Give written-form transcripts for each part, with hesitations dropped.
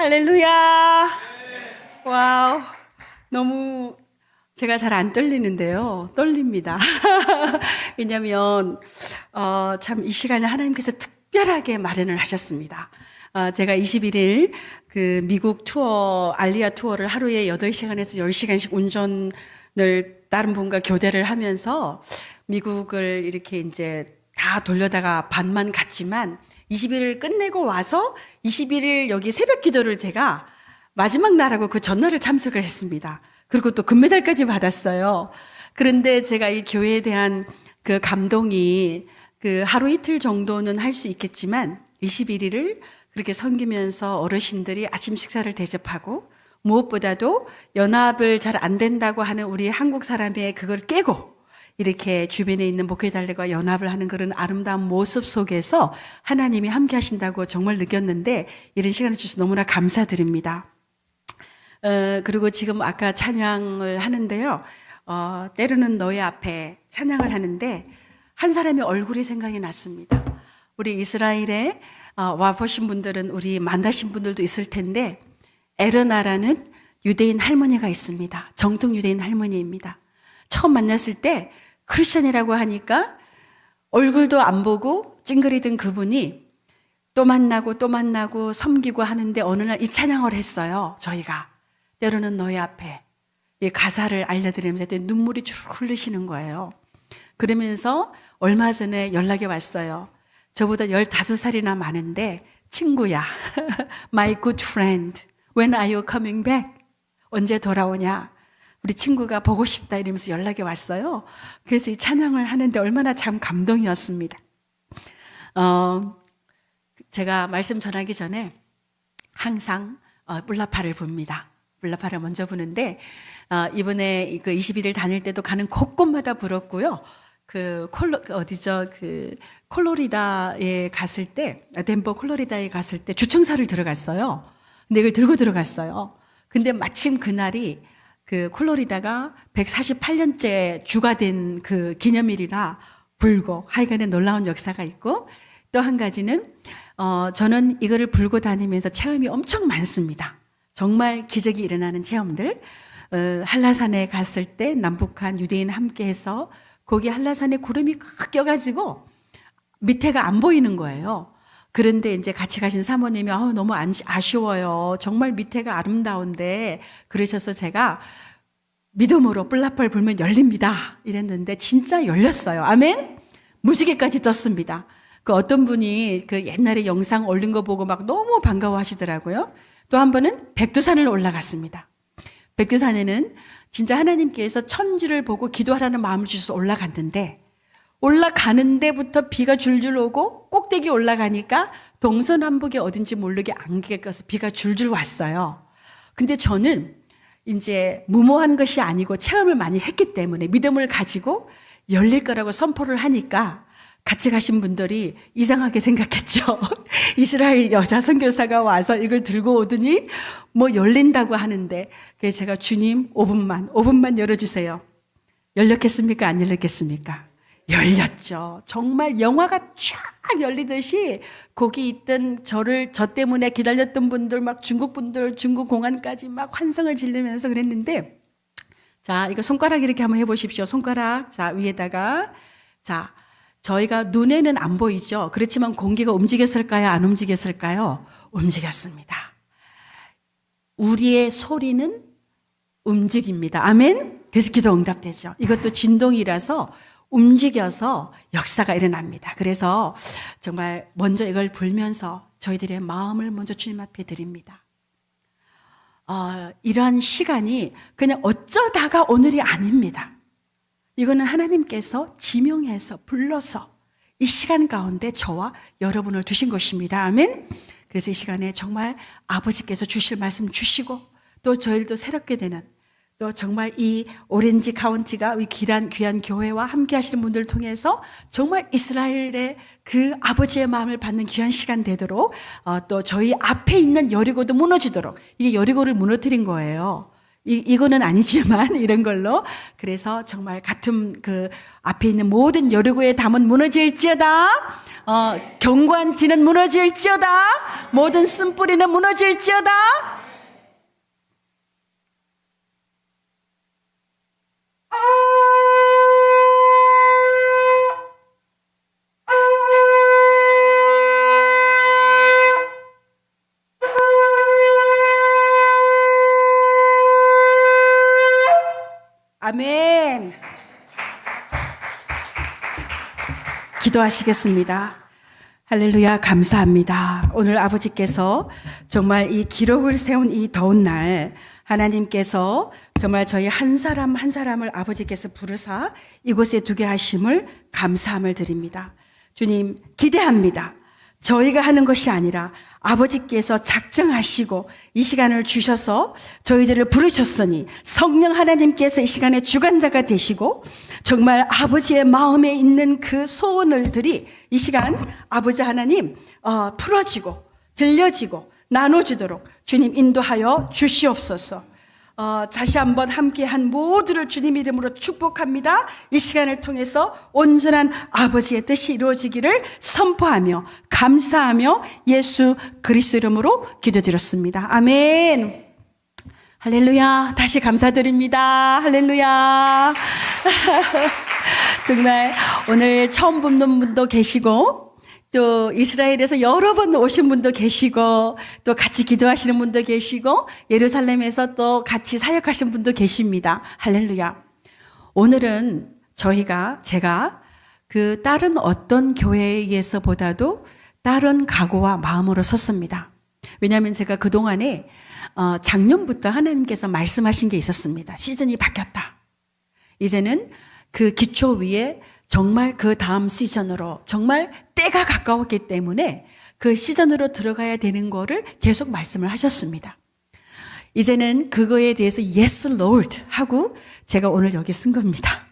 할렐루야. 와우. 너무 제가 잘 안 떨리는데요. 떨립니다. 왜냐면 참 이 시간에 하나님께서 특별하게 마련을 하셨습니다. 제가 21일 그 미국 투어, 알리아 투어를 하루에 8시간에서 10시간씩 운전을 다른 분과 교대를 하면서 미국을 이렇게 이제 다 돌려다가 반만 갔지만 21일 끝내고 와서 21일 여기 새벽 기도를 제가 마지막 날하고 그 전날을 참석을 했습니다. 그리고 또 금메달까지 받았어요. 그런데 제가 이 교회에 대한 그 감동이 그 하루 이틀 정도는 할 수 있겠지만 21일을 그렇게 섬기면서 어르신들이 아침 식사를 대접하고 무엇보다도 연합을 잘 안 된다고 하는 우리 한국 사람의 그걸 깨고 이렇게 주변에 있는 목회자들과 연합을 하는 그런 아름다운 모습 속에서 하나님이 함께 하신다고 정말 느꼈는데 이런 시간을 주셔서 너무나 감사드립니다. 그리고 지금 아까 찬양을 하는데요. 때로는 너의 앞에 찬양을 하는데 한 사람의 얼굴이 생각이 났습니다. 우리 이스라엘에 와보신 분들은 우리 만나신 분들도 있을 텐데 에르나라는 유대인 할머니가 있습니다. 정통 유대인 할머니입니다. 처음 만났을 때 크리스천이라고 하니까 얼굴도 안 보고 찡그리던 그분이 또 만나고 또 만나고 섬기고 하는데 어느 날 이 찬양을 했어요. 저희가 때로는 너의 앞에 이 가사를 알려드리면서 눈물이 주르륵 흘리시는 거예요. 그러면서 얼마 전에 연락이 왔어요. 저보다 15살이나 많은데 친구야, my good friend, when are you coming back? 언제 돌아오냐? 우리 친구가 보고 싶다 이러면서 연락이 왔어요. 그래서 이 찬양을 하는데 얼마나 참 감동이었습니다. 제가 말씀 전하기 전에 항상 뿔라파를 붑니다. 뿔라파를 먼저 부는데 이번에 그 21일 다닐 때도 가는 곳곳마다 불었고요. 콜로리다에 갔을 때, 덴버 콜로리다에 갔을 때 주청사를 들어갔어요. 근데 이걸 들고 들어갔어요. 근데 마침 그날이 그 콜로리다가 148년째 주가 된 그 기념일이라 불고 하여간에 놀라운 역사가 있고 또 한 가지는 저는 이거를 불고 다니면서 체험이 엄청 많습니다. 정말 기적이 일어나는 체험들. 한라산에 갔을 때 남북한 유대인 함께해서 거기 한라산에 구름이 꽉 껴가지고 밑에가 안 보이는 거예요. 그런데 이제 같이 가신 사모님이 너무 아쉬워요. 정말 밑에가 아름다운데 그러셔서 제가 믿음으로 뿔라파를 불면 열립니다 이랬는데 진짜 열렸어요. 아멘. 무지개까지 떴습니다. 그 어떤 분이 그 옛날에 영상 올린 거 보고 막 너무 반가워하시더라고요. 또 한 번은 백두산을 올라갔습니다. 백두산에는 진짜 하나님께서 천지를 보고 기도하라는 마음을 주셔서 올라갔는데 올라가는 데부터 비가 줄줄 오고 꼭대기 올라가니까 동서남북이 어딘지 모르게 안개가 껴서 비가 줄줄 왔어요. 근데 저는 이제 무모한 것이 아니고 체험을 많이 했기 때문에 믿음을 가지고 열릴 거라고 선포를 하니까 같이 가신 분들이 이상하게 생각했죠. 이스라엘 여자 선교사가 와서 이걸 들고 오더니 뭐 열린다고 하는데 그래서 제가 주님 5분만 열어주세요. 열렸겠습니까? 안 열렸겠습니까? 열렸죠. 정말 영화가 쫙 열리듯이 거기 있던 저 때문에 기다렸던 분들 막 중국 공안까지 막 환성을 지르면서 그랬는데 자, 이거 손가락 이렇게 한번 해보십시오. 손가락. 자, 위에다가 자, 저희가 눈에는 안 보이죠. 그렇지만 공기가 움직였을까요? 안 움직였을까요? 움직였습니다. 우리의 소리는 움직입니다. 아멘? 그래서 기도 응답되죠. 이것도 진동이라서 움직여서 역사가 일어납니다. 그래서 정말 먼저 이걸 불면서 저희들의 마음을 먼저 주님 앞에 드립니다. 이러한 시간이 그냥 어쩌다가 오늘이 아닙니다. 이거는 하나님께서 지명해서 불러서 이 시간 가운데 저와 여러분을 두신 것입니다. 아멘. 그래서 이 시간에 정말 아버지께서 주실 말씀 주시고 또 저희들도 새롭게 되는 또 정말 이 오렌지 카운티가 이 귀한 교회와 함께 하시는 분들을 통해서 정말 이스라엘의 그 아버지의 마음을 받는 귀한 시간 되도록 또 저희 앞에 있는 여리고도 무너지도록 이게 여리고를 무너뜨린 거예요. 이거는 아니지만 이런 걸로. 그래서 정말 같은 그 앞에 있는 모든 여리고의 담은 무너질지어다. 견고한 진은 무너질지어다. 모든 쓴뿌리는 무너질지어다. 아멘. 기도하시겠습니다. 할렐루야, 감사합니다. 오늘 아버지께서 정말 이 기록을 세운 이 더운 날 하나님께서 정말 저희 한 사람 한 사람을 아버지께서 부르사 이곳에 두게 하심을 감사함을 드립니다. 주님, 기대합니다. 저희가 하는 것이 아니라 아버지께서 작정하시고 이 시간을 주셔서 저희들을 부르셨으니 성령 하나님께서 이 시간에 주관자가 되시고 정말 아버지의 마음에 있는 그 소원들이 이 시간 아버지 하나님 풀어지고 들려지고 나눠지도록 주님 인도하여 주시옵소서. 다시 한번 함께한 모두를 주님 이름으로 축복합니다. 이 시간을 통해서 온전한 아버지의 뜻이 이루어지기를 선포하며 감사하며 예수 그리스도 이름으로 기도드렸습니다. 아멘. 할렐루야. 다시 감사드립니다. 할렐루야. 정말 오늘 처음 뵙는 분도 계시고 또 이스라엘에서 여러 번 오신 분도 계시고 또 같이 기도하시는 분도 계시고 예루살렘에서 또 같이 사역하신 분도 계십니다. 할렐루야. 오늘은 제가 그 다른 어떤 교회에서보다도 다른 각오와 마음으로 섰습니다. 왜냐하면 제가 그동안에 작년부터 하나님께서 말씀하신 게 있었습니다. 시즌이 바뀌었다. 이제는 그 기초 위에 정말 그 다음 시즌으로 정말 때가 가까웠기 때문에 그 시즌으로 들어가야 되는 거를 계속 말씀을 하셨습니다. 이제는 그거에 대해서 Yes Lord 하고 제가 오늘 여기 쓴 겁니다.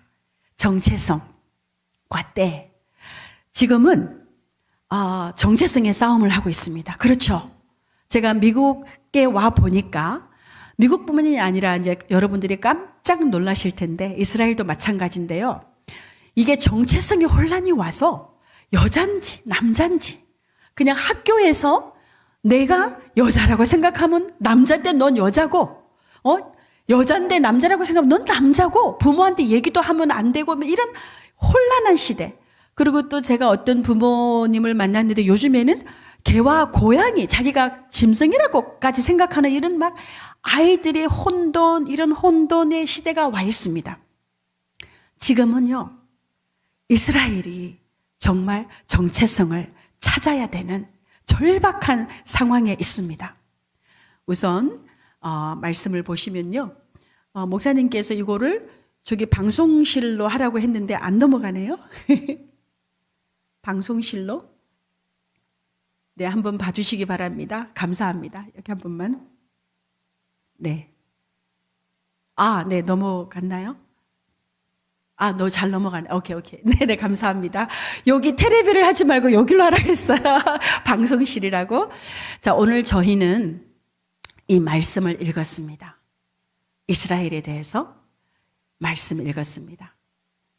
정체성과 때. 지금은 정체성의 싸움을 하고 있습니다. 그렇죠. 제가 미국에 와 보니까 미국뿐만이 아니라 이제 여러분들이 깜짝 놀라실 텐데 이스라엘도 마찬가지인데요. 이게 정체성의 혼란이 와서 여잔지 남잔지 그냥 학교에서 내가 여자라고 생각하면 남자인데 넌 여자고 여잔데 남자라고 생각하면 넌 남자고 부모한테 얘기도 하면 안 되고 이런 혼란한 시대. 그리고 또 제가 어떤 부모님을 만났는데 요즘에는 개와 고양이 자기가 짐승이라고까지 생각하는 이런 막 아이들의 혼돈 이런 혼돈의 시대가 와 있습니다. 지금은요. 이스라엘이 정말 정체성을 찾아야 되는 절박한 상황에 있습니다. 우선 말씀을 보시면요. 목사님께서 이거를 저기 방송실로 하라고 했는데 안 넘어가네요. 방송실로? 네, 한번 봐주시기 바랍니다. 감사합니다. 여기 한 번만. 네. 네, 넘어갔나요? 너 잘 넘어가네. 오케이. 네네, 감사합니다. 여기 텔레비를 하지 말고 여기로 하라 했어요. 방송실이라고. 자, 오늘 저희는 이 말씀을 읽었습니다. 이스라엘에 대해서 말씀을 읽었습니다.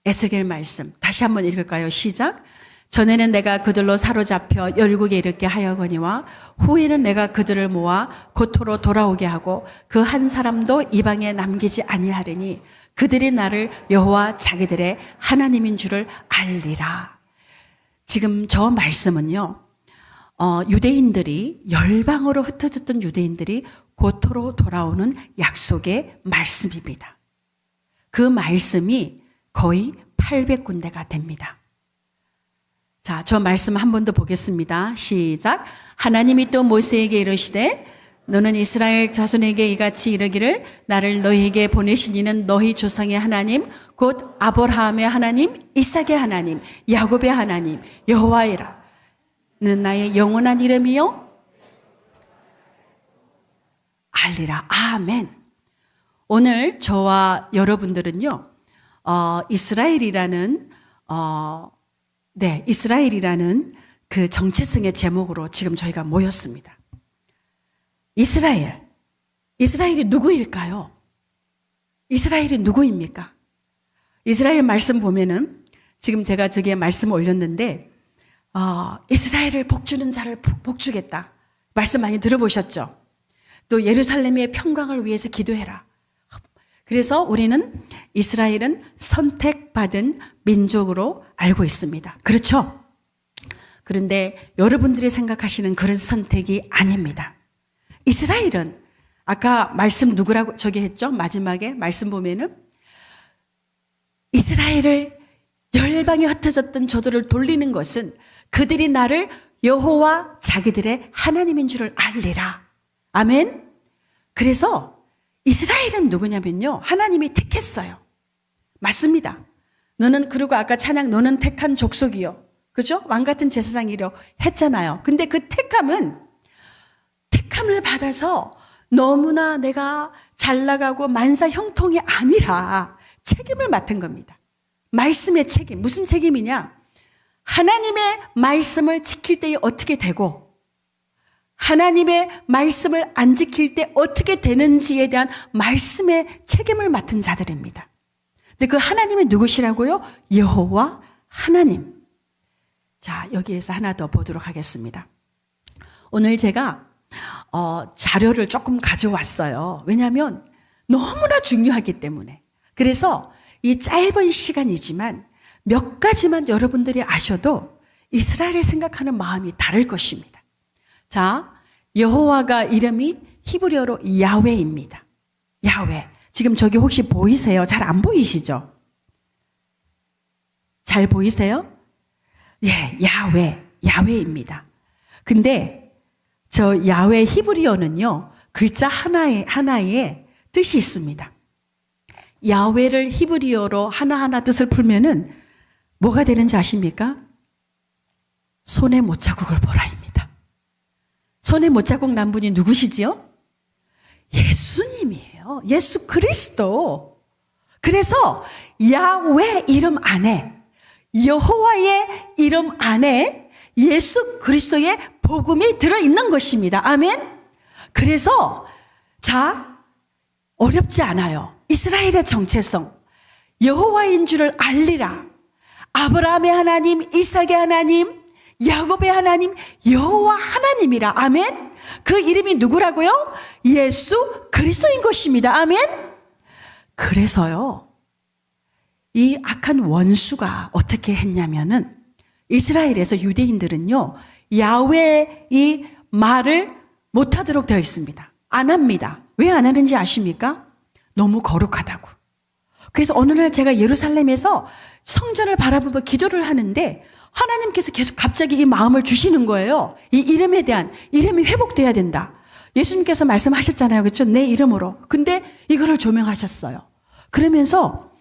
에스겔 말씀. 다시 한번 읽을까요? 시작. 전에는 내가 그들로 사로잡혀 열국에 이르게 하여거니와 후에는 내가 그들을 모아 고토로 돌아오게 하고 그 한 사람도 이방에 남기지 아니하리니 그들이 나를 여호와 자기들의 하나님인 줄을 알리라. 지금 저 말씀은요. 유대인들이 열방으로 흩어졌던 유대인들이 고토로 돌아오는 약속의 말씀입니다. 그 말씀이 거의 800군데가 됩니다. 자, 저 말씀 한 번 더 보겠습니다. 시작. 하나님이 또 모세에게 이르시되 너는 이스라엘 자손에게 이같이 이르기를 나를 너희에게 보내신 이는 너희 조상의 하나님 곧 아브라함의 하나님 이삭의 하나님 야곱의 하나님 여호와이라. 는 나의 영원한 이름이요 알리라. 아멘. 오늘 저와 여러분들은요 이스라엘이라는 이스라엘이라는 그 정체성의 제목으로 지금 저희가 모였습니다. 이스라엘이 누구일까요? 이스라엘이 누구입니까? 이스라엘 말씀 보면은 지금 제가 저기에 말씀 올렸는데 이스라엘을 복주는 자를 복주겠다. 말씀 많이 들어보셨죠? 또 예루살렘의 평강을 위해서 기도해라. 그래서 우리는 이스라엘은 선택받은 민족으로 알고 있습니다. 그렇죠? 그런데 여러분들이 생각하시는 그런 선택이 아닙니다. 이스라엘은 아까 말씀 누구라고 저기 했죠? 마지막에 말씀 보면은 이스라엘을 열방에 흩어졌던 저들을 돌리는 것은 그들이 나를 여호와 자기들의 하나님인 줄을 알리라. 아멘. 그래서 이스라엘은 누구냐면요, 하나님이 택했어요. 맞습니다. 너는, 그리고 아까 찬양 너는 택한 족속이요, 그죠? 왕 같은 제사장이려 했잖아요. 근데 그 택함을 받아서 너무나 내가 잘 나가고 만사 형통이 아니라 책임을 맡은 겁니다. 말씀의 책임. 무슨 책임이냐? 하나님의 말씀을 지킬 때에 어떻게 되고 하나님의 말씀을 안 지킬 때 어떻게 되는지에 대한 말씀의 책임을 맡은 자들입니다. 근데 그 하나님이 누구시라고요? 여호와 하나님. 자, 여기에서 하나 더 보도록 하겠습니다. 오늘 제가 자료를 조금 가져왔어요. 왜냐하면 너무나 중요하기 때문에. 그래서 이 짧은 시간이지만 몇 가지만 여러분들이 아셔도 이스라엘을 생각하는 마음이 다를 것입니다. 자, 여호와가 이름이 히브리어로 야훼입니다. 야훼. 지금 저기 혹시 보이세요? 잘 안 보이시죠? 잘 보이세요? 예, 야훼입니다. 근데 저 야훼 히브리어는요, 글자 하나에 뜻이 있습니다. 야훼를 히브리어로 하나하나 뜻을 풀면은 뭐가 되는지 아십니까? 손에 못자국을 보라입니다. 손에 못자국 난 분이 누구시지요? 예수님이에요. 예수 그리스도. 그래서 야훼 이름 안에, 여호와의 이름 안에 예수 그리스도의 복음이 들어있는 것입니다. 아멘. 그래서 자, 어렵지 않아요. 이스라엘의 정체성, 여호와인 줄을 알리라. 아브라함의 하나님, 이삭의 하나님, 야곱의 하나님, 여호와 하나님이라. 아멘. 그 이름이 누구라고요? 예수 그리스도인 것입니다. 아멘. 그래서요, 이 악한 원수가 어떻게 했냐면은 이스라엘에서 유대인들은요, 야훼 이 말을 못하도록 되어 있습니다. 안 합니다. 왜 안 하는지 아십니까? 너무 거룩하다고. 그래서 어느 날 제가 예루살렘에서 성전을 바라보며 기도를 하는데 하나님께서 계속 갑자기 이 마음을 주시는 거예요. 이 이름에 대한, 이름이 회복돼야 된다. 예수님께서 말씀하셨잖아요. 그렇죠? 내 이름으로. 근데 이거를 조명하셨어요. 그러면서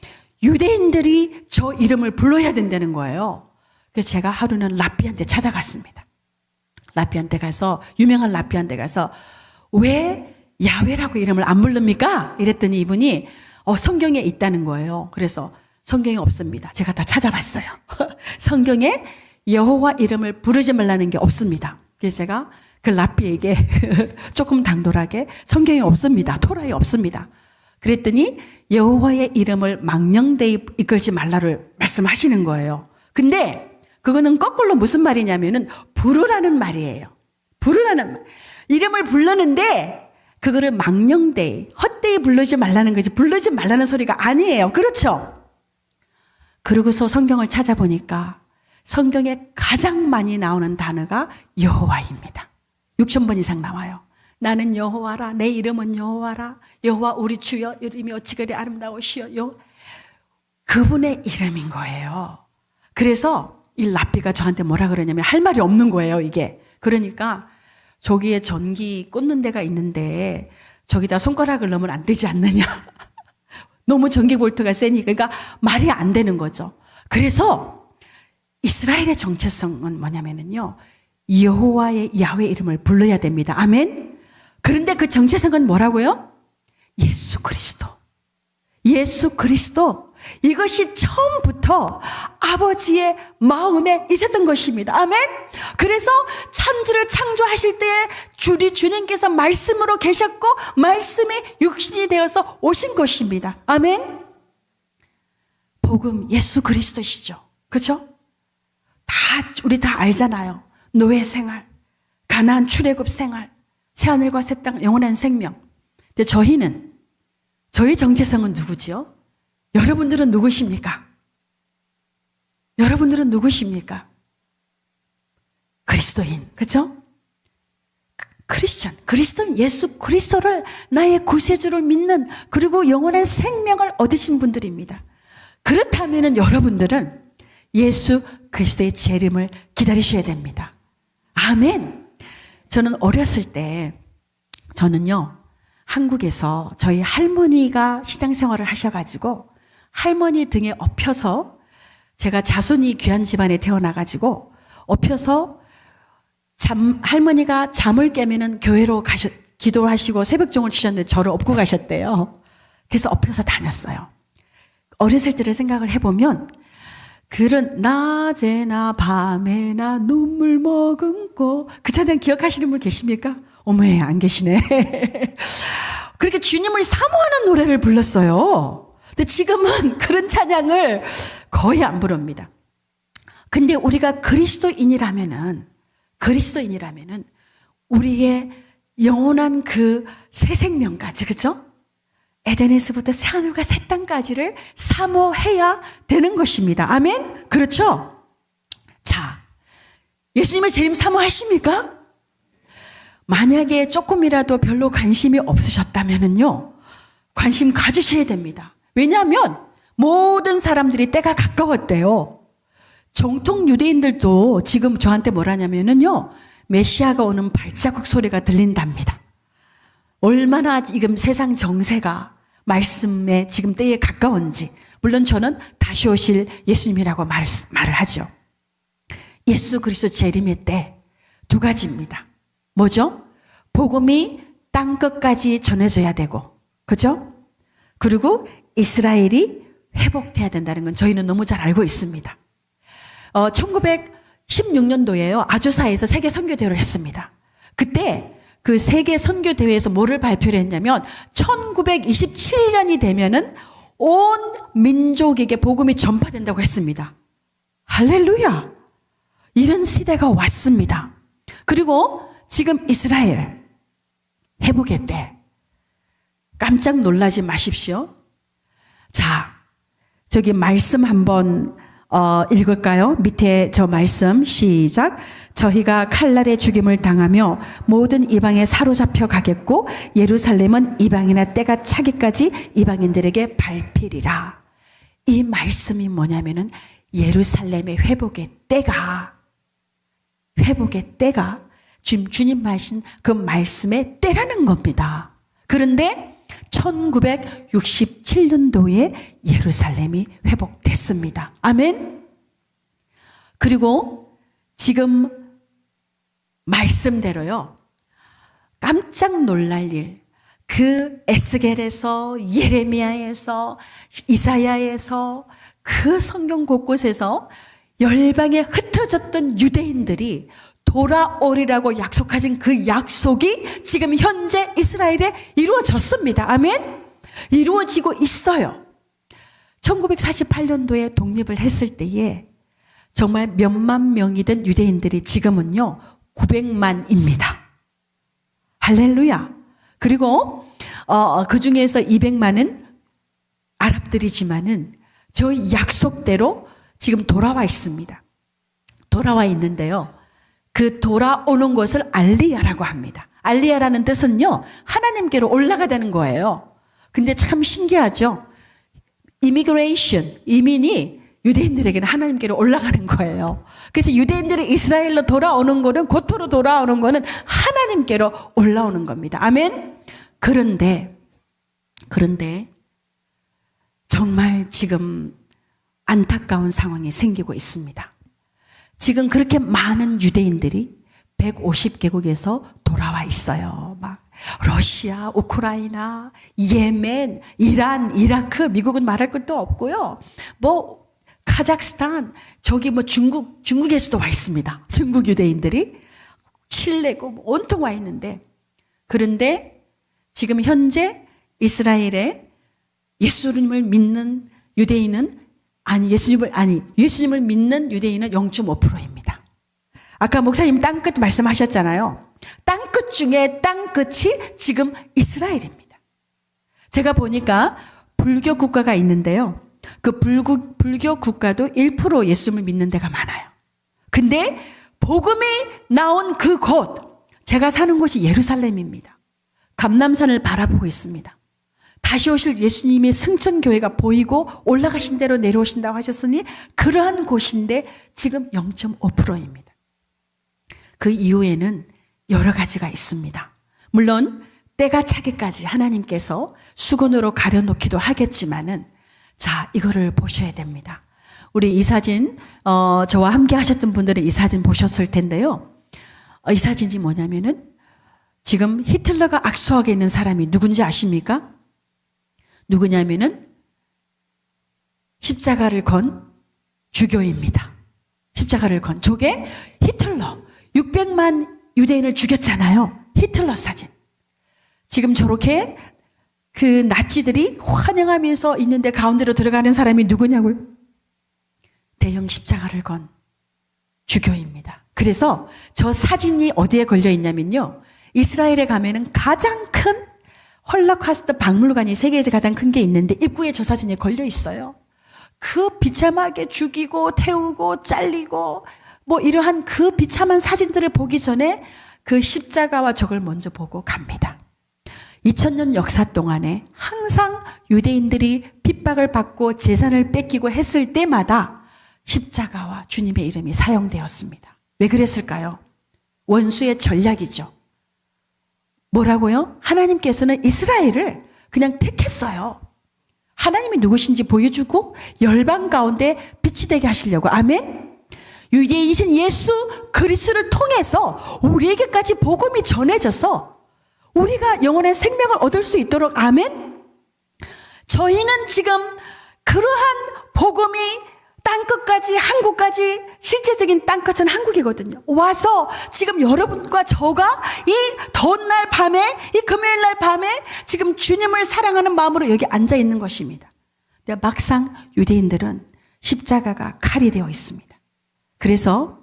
유대인들이 저 이름을 불러야 된다는 거예요. 그래서 제가 하루는 랍비한테 찾아갔습니다. 랍비한테 가서, 유명한 랍비한테 가서 왜 야훼라고 이름을 안 부릅니까? 이랬더니 이분이 성경에 있다는 거예요. 그래서 성경에 없습니다. 제가 다 찾아봤어요. 성경에 여호와 이름을 부르지 말라는 게 없습니다. 그래서 제가 그 랍비에게 조금 당돌하게 성경에 없습니다. 토라에 없습니다. 그랬더니 여호와의 이름을 망령되이 이끌지 말라를 말씀하시는 거예요. 근데 그거는 거꾸로 무슨 말이냐면은 부르라는 말이에요. 부르라는 말. 이름을 부르는데 그거를 망령되이, 헛되이 부르지 말라는 거지, 부르지 말라는 소리가 아니에요. 그렇죠? 그러고서 성경을 찾아보니까 성경에 가장 많이 나오는 단어가 여호와입니다. 6,000번 이상 나와요. 나는 여호와라, 내 이름은 여호와라, 여호와 우리 주여, 이름이 어찌 그리 아름다우시여. 그분의 이름인 거예요. 그래서 이 랍비가 저한테 뭐라 그러냐면 할 말이 없는 거예요, 이게. 그러니까 저기에 전기 꽂는 데가 있는데 저기다 손가락을 넣으면 안 되지 않느냐. 너무 전기 볼트가 세니까. 그러니까 말이 안 되는 거죠. 그래서 이스라엘의 정체성은 뭐냐면요, 여호와의 야훼 이름을 불러야 됩니다. 아멘. 그런데 그 정체성은 뭐라고요? 예수 그리스도. 예수 그리스도. 이것이 처음부터 아버지의 마음에 있었던 것입니다. 아멘. 그래서 천지를 창조하실 때 우리 주님께서 말씀으로 계셨고 말씀이 육신이 되어서 오신 것입니다. 아멘. 복음 예수 그리스도시죠. 그렇죠? 우리 다 알잖아요. 노예 생활, 가나안 출애굽 생활, 새하늘과 새 땅, 영원한 생명. 근데 저희 정체성은 누구지요? 여러분들은 누구십니까? 여러분들은 누구십니까? 그리스도인, 그렇죠? 크리스천, 그리스도인, 예수 그리스도를 나의 구세주를 믿는, 그리고 영원한 생명을 얻으신 분들입니다. 그렇다면 여러분들은 예수 그리스도의 재림을 기다리셔야 됩니다. 아멘. 저는 어렸을 때, 저는요, 한국에서 저희 할머니가 신앙생활을 하셔가지고 할머니 등에 엎혀서, 제가 자손이 귀한 집안에 태어나가지고 엎혀서 할머니가 잠을 깨면은 교회로 기도하시고 새벽종을 치셨는데 저를 업고 가셨대요. 그래서 엎혀서 다녔어요. 어렸을 때를 생각을 해보면, 그런 낮에나 밤에나 눈물 머금고, 그 찬양 기억하시는 분 계십니까? 어머에 안 계시네. 그렇게 주님을 사모하는 노래를 불렀어요. 근데 지금은 그런 찬양을 거의 안 부릅니다. 근데 우리가 그리스도인이라면은 우리의 영원한 그 새 생명까지, 그죠? 에덴에서부터 새하늘과 새 땅까지를 사모해야 되는 것입니다. 아멘? 그렇죠? 자, 예수님의 재림 사모하십니까? 만약에 조금이라도 별로 관심이 없으셨다면요, 관심 가지셔야 됩니다. 왜냐하면 모든 사람들이 때가 가까웠대요. 정통 유대인들도 지금 저한테 뭐라냐면요, 메시아가 오는 발자국 소리가 들린답니다. 얼마나 지금 세상 정세가 말씀에 지금 때에 가까운지. 물론 저는 다시 오실 예수님이라고 말을 하죠. 예수 그리스도 재림의 때 두 가지입니다. 뭐죠? 복음이 땅끝까지 전해져야 되고, 그죠? 그리고 이스라엘이 회복돼야 된다는 건 저희는 너무 잘 알고 있습니다. 1916년도에요. 아주사에서 세계 선교대회를 했습니다. 그때 그 세계 선교대회에서 뭐를 발표를 했냐면 1927년이 되면은 온 민족에게 복음이 전파된다고 했습니다. 할렐루야! 이런 시대가 왔습니다. 그리고 지금 이스라엘 회복의 때 깜짝 놀라지 마십시오. 자, 저기 말씀 한번 읽을까요? 밑에 저 말씀 시작. 저희가 칼날의 죽임을 당하며 모든 이방에 사로잡혀 가겠고 예루살렘은 이방이나 때가 차기까지 이방인들에게 밟히리라. 이 말씀이 뭐냐면은 예루살렘의 회복의 때가 지금 주님 하신 그 말씀의 때라는 겁니다. 그런데 1967년도에 예루살렘이 회복됐습니다. 아멘. 그리고 지금 말씀대로요, 깜짝 놀랄 일, 그 에스겔에서, 예레미야에서, 이사야에서, 그 성경 곳곳에서 열방에 흩어졌던 유대인들이 돌아오리라고 약속하신 그 약속이 지금 현재 이스라엘에 이루어졌습니다. 아멘? 이루어지고 있어요. 1948년도에 독립을 했을 때에 정말 몇만 명이던 유대인들이 지금은요 900만입니다. 할렐루야. 그리고 그 중에서 200만은 아랍들이지만은 저희 약속대로 지금 돌아와 있습니다. 돌아와 있는데요, 그 돌아오는 것을 알리야라고 합니다. 알리야라는 뜻은요, 하나님께로 올라가다는 거예요. 근데 참 신기하죠? 이민이 유대인들에게는 하나님께로 올라가는 거예요. 그래서 유대인들이 이스라엘로 돌아오는 거는, 고토로 돌아오는 거는 하나님께로 올라오는 겁니다. 아멘? 그런데 정말 지금 안타까운 상황이 생기고 있습니다. 지금 그렇게 많은 유대인들이 150개국에서 돌아와 있어요. 막 러시아, 우크라이나, 예멘, 이란, 이라크, 미국은 말할 것도 없고요. 뭐 카자흐스탄, 저기 뭐 중국에서도 와 있습니다. 중국 유대인들이 칠레고 뭐 온통 와 있는데, 그런데 지금 현재 이스라엘에 예수님을 믿는 유대인은 예수님을 믿는 유대인은 0.5%입니다. 아까 목사님 땅끝 말씀하셨잖아요. 땅끝 중에 땅끝이 지금 이스라엘입니다. 제가 보니까 불교 국가가 있는데요. 그 불교 국가도 1% 예수님을 믿는 데가 많아요. 근데 복음이 나온 그곳, 제가 사는 곳이 예루살렘입니다. 감람산을 바라보고 있습니다. 다시 오실 예수님의 승천교회가 보이고 올라가신 대로 내려오신다고 하셨으니 그러한 곳인데 지금 0.5%입니다. 그 이후에는 여러 가지가 있습니다. 물론 때가 차기까지 하나님께서 수건으로 가려놓기도 하겠지만은, 자, 이거를 보셔야 됩니다. 우리 이 사진, 저와 함께 하셨던 분들은 이 사진 보셨을 텐데요. 이 사진이 뭐냐면은 지금 히틀러가 악수하게 있는 사람이 누군지 아십니까? 누구냐면은 십자가를 건 주교입니다. 십자가를 건 저게 히틀러 600만 유대인을 죽였잖아요. 히틀러 사진. 지금 저렇게 그 나치들이 환영하면서 있는데 가운데로 들어가는 사람이 누구냐고요? 대형 십자가를 건 주교입니다. 그래서 저 사진이 어디에 걸려 있냐면요. 이스라엘에 가면은 가장 큰 홀로코스트 박물관이 세계에서 가장 큰 게 있는데 입구에 저 사진이 걸려 있어요. 그 비참하게 죽이고 태우고 잘리고 뭐 이러한 그 비참한 사진들을 보기 전에 그 십자가와 저걸 먼저 보고 갑니다. 2000년 역사 동안에 항상 유대인들이 핍박을 받고 재산을 뺏기고 했을 때마다 십자가와 주님의 이름이 사용되었습니다. 왜 그랬을까요? 원수의 전략이죠. 뭐라고요? 하나님께서는 이스라엘을 그냥 택했어요. 하나님이 누구신지 보여주고 열방 가운데 빛이 되게 하시려고. 아멘? 유대인이신 예수 그리스도를 통해서 우리에게까지 복음이 전해져서 우리가 영원한 생명을 얻을 수 있도록. 아멘? 저희는 지금 그러한 복음이 땅끝까지, 한국까지, 실제적인 땅끝은 한국이거든요. 와서 지금 여러분과 저가 이 더운 날 밤에, 이 금요일 날 밤에 지금 주님을 사랑하는 마음으로 여기 앉아 있는 것입니다. 근데 막상 유대인들은 십자가가 칼이 되어 있습니다. 그래서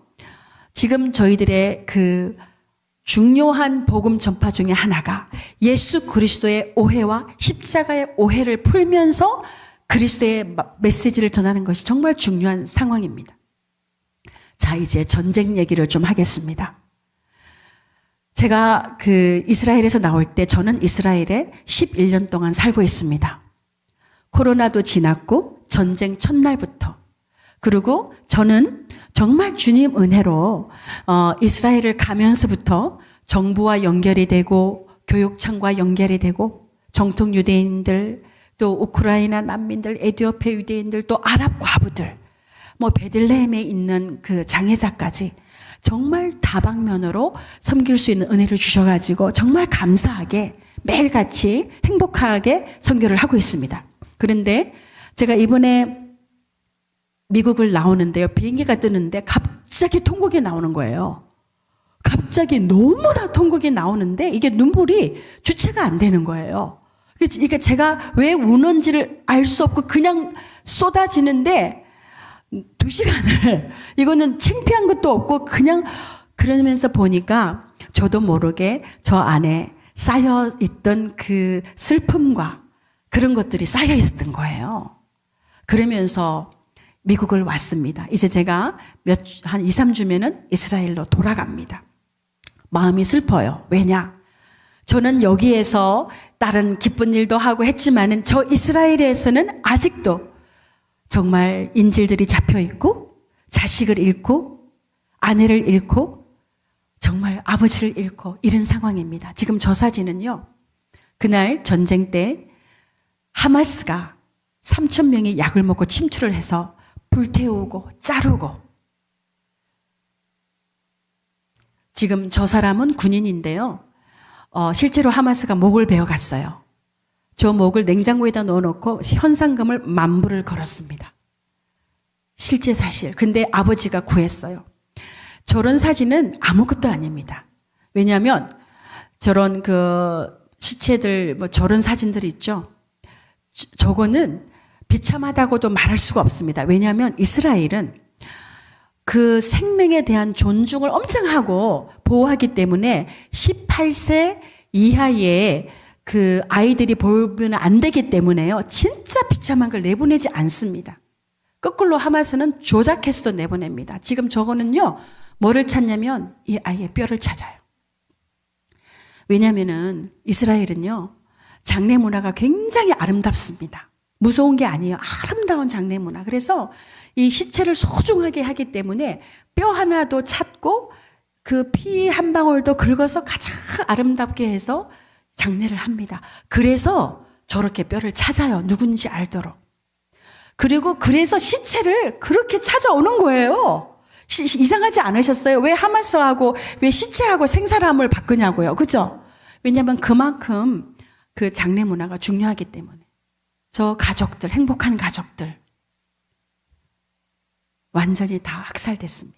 지금 저희들의 그 중요한 복음 전파 중에 하나가 예수 그리스도의 오해와 십자가의 오해를 풀면서 그리스도의 메시지를 전하는 것이 정말 중요한 상황입니다. 자, 이제 전쟁 얘기를 좀 하겠습니다. 제가 그 이스라엘에서 나올 때 저는 이스라엘에 11년 동안 살고 있습니다. 코로나도 지났고 전쟁 첫날부터. 그리고 저는 정말 주님 은혜로 이스라엘을 가면서부터 정부와 연결이 되고 교육청과 연결이 되고 정통 유대인들, 또 우크라이나 난민들, 에티오피아 유대인들, 또 아랍 과부들, 뭐 베들레헴에 있는 그 장애자까지 정말 다방면으로 섬길 수 있는 은혜를 주셔가지고 정말 감사하게 매일같이 행복하게 선교를 하고 있습니다. 그런데 제가 이번에 미국을 나오는데요. 비행기가 뜨는데 갑자기 통곡이 나오는 거예요. 갑자기 너무나 통곡이 나오는데 이게 눈물이 주체가 안 되는 거예요. 그러니까 제가 왜 우는지를 알 수 없고 그냥 쏟아지는데 2시간을 이거는 창피한 것도 없고 그냥 그러면서 보니까 저도 모르게 저 안에 쌓여 있던 그 슬픔과 그런 것들이 쌓여 있었던 거예요. 그러면서 미국을 왔습니다. 이제 제가 한 2, 3주면은 이스라엘로 돌아갑니다. 마음이 슬퍼요. 왜냐? 저는 여기에서 다른 기쁜 일도 하고 했지만은 저 이스라엘에서는 아직도 정말 인질들이 잡혀 있고 자식을 잃고 아내를 잃고 정말 아버지를 잃고 이런 상황입니다. 지금 저 사진은요. 그날 전쟁 때 하마스가 3,000명이 약을 먹고 침투를 해서 불태우고 자르고 지금 저 사람은 군인인데요. 실제로 하마스가 목을 베어갔어요. 저 목을 냉장고에다 넣어놓고 현상금을 10,000불을 걸었습니다. 실제 사실. 근데 아버지가 구했어요. 저런 사진은 아무것도 아닙니다. 왜냐하면 저런 시체들 저런 사진들이 있죠. 저거는 비참하다고도 말할 수가 없습니다. 왜냐하면 이스라엘은 그 생명에 대한 존중을 엄청 하고 보호하기 때문에 18세 이하의 그 아이들이 보면 안 되기 때문에요. 진짜 비참한 걸 내보내지 않습니다. 거꾸로 하마스는 조작해서도 내보냅니다. 지금 저거는요, 뭐를 찾냐면 이 아이의 뼈를 찾아요. 왜냐면은 이스라엘은요, 장례 문화가 굉장히 아름답습니다. 무서운 게 아니에요. 아름다운 장례 문화. 그래서 이 시체를 소중하게 하기 때문에 뼈 하나도 찾고 그 피 한 방울도 긁어서 가장 아름답게 해서 장례를 합니다. 그래서 저렇게 뼈를 찾아요. 누군지 알도록. 그리고 그래서 시체를 그렇게 찾아오는 거예요. 이상하지 않으셨어요? 왜 하마스하고 왜 시체하고 생사람을 바꾸냐고요. 그죠? 왜냐하면 그만큼 그 장례 문화가 중요하기 때문에. 저 가족들, 행복한 가족들 완전히 다 학살됐습니다.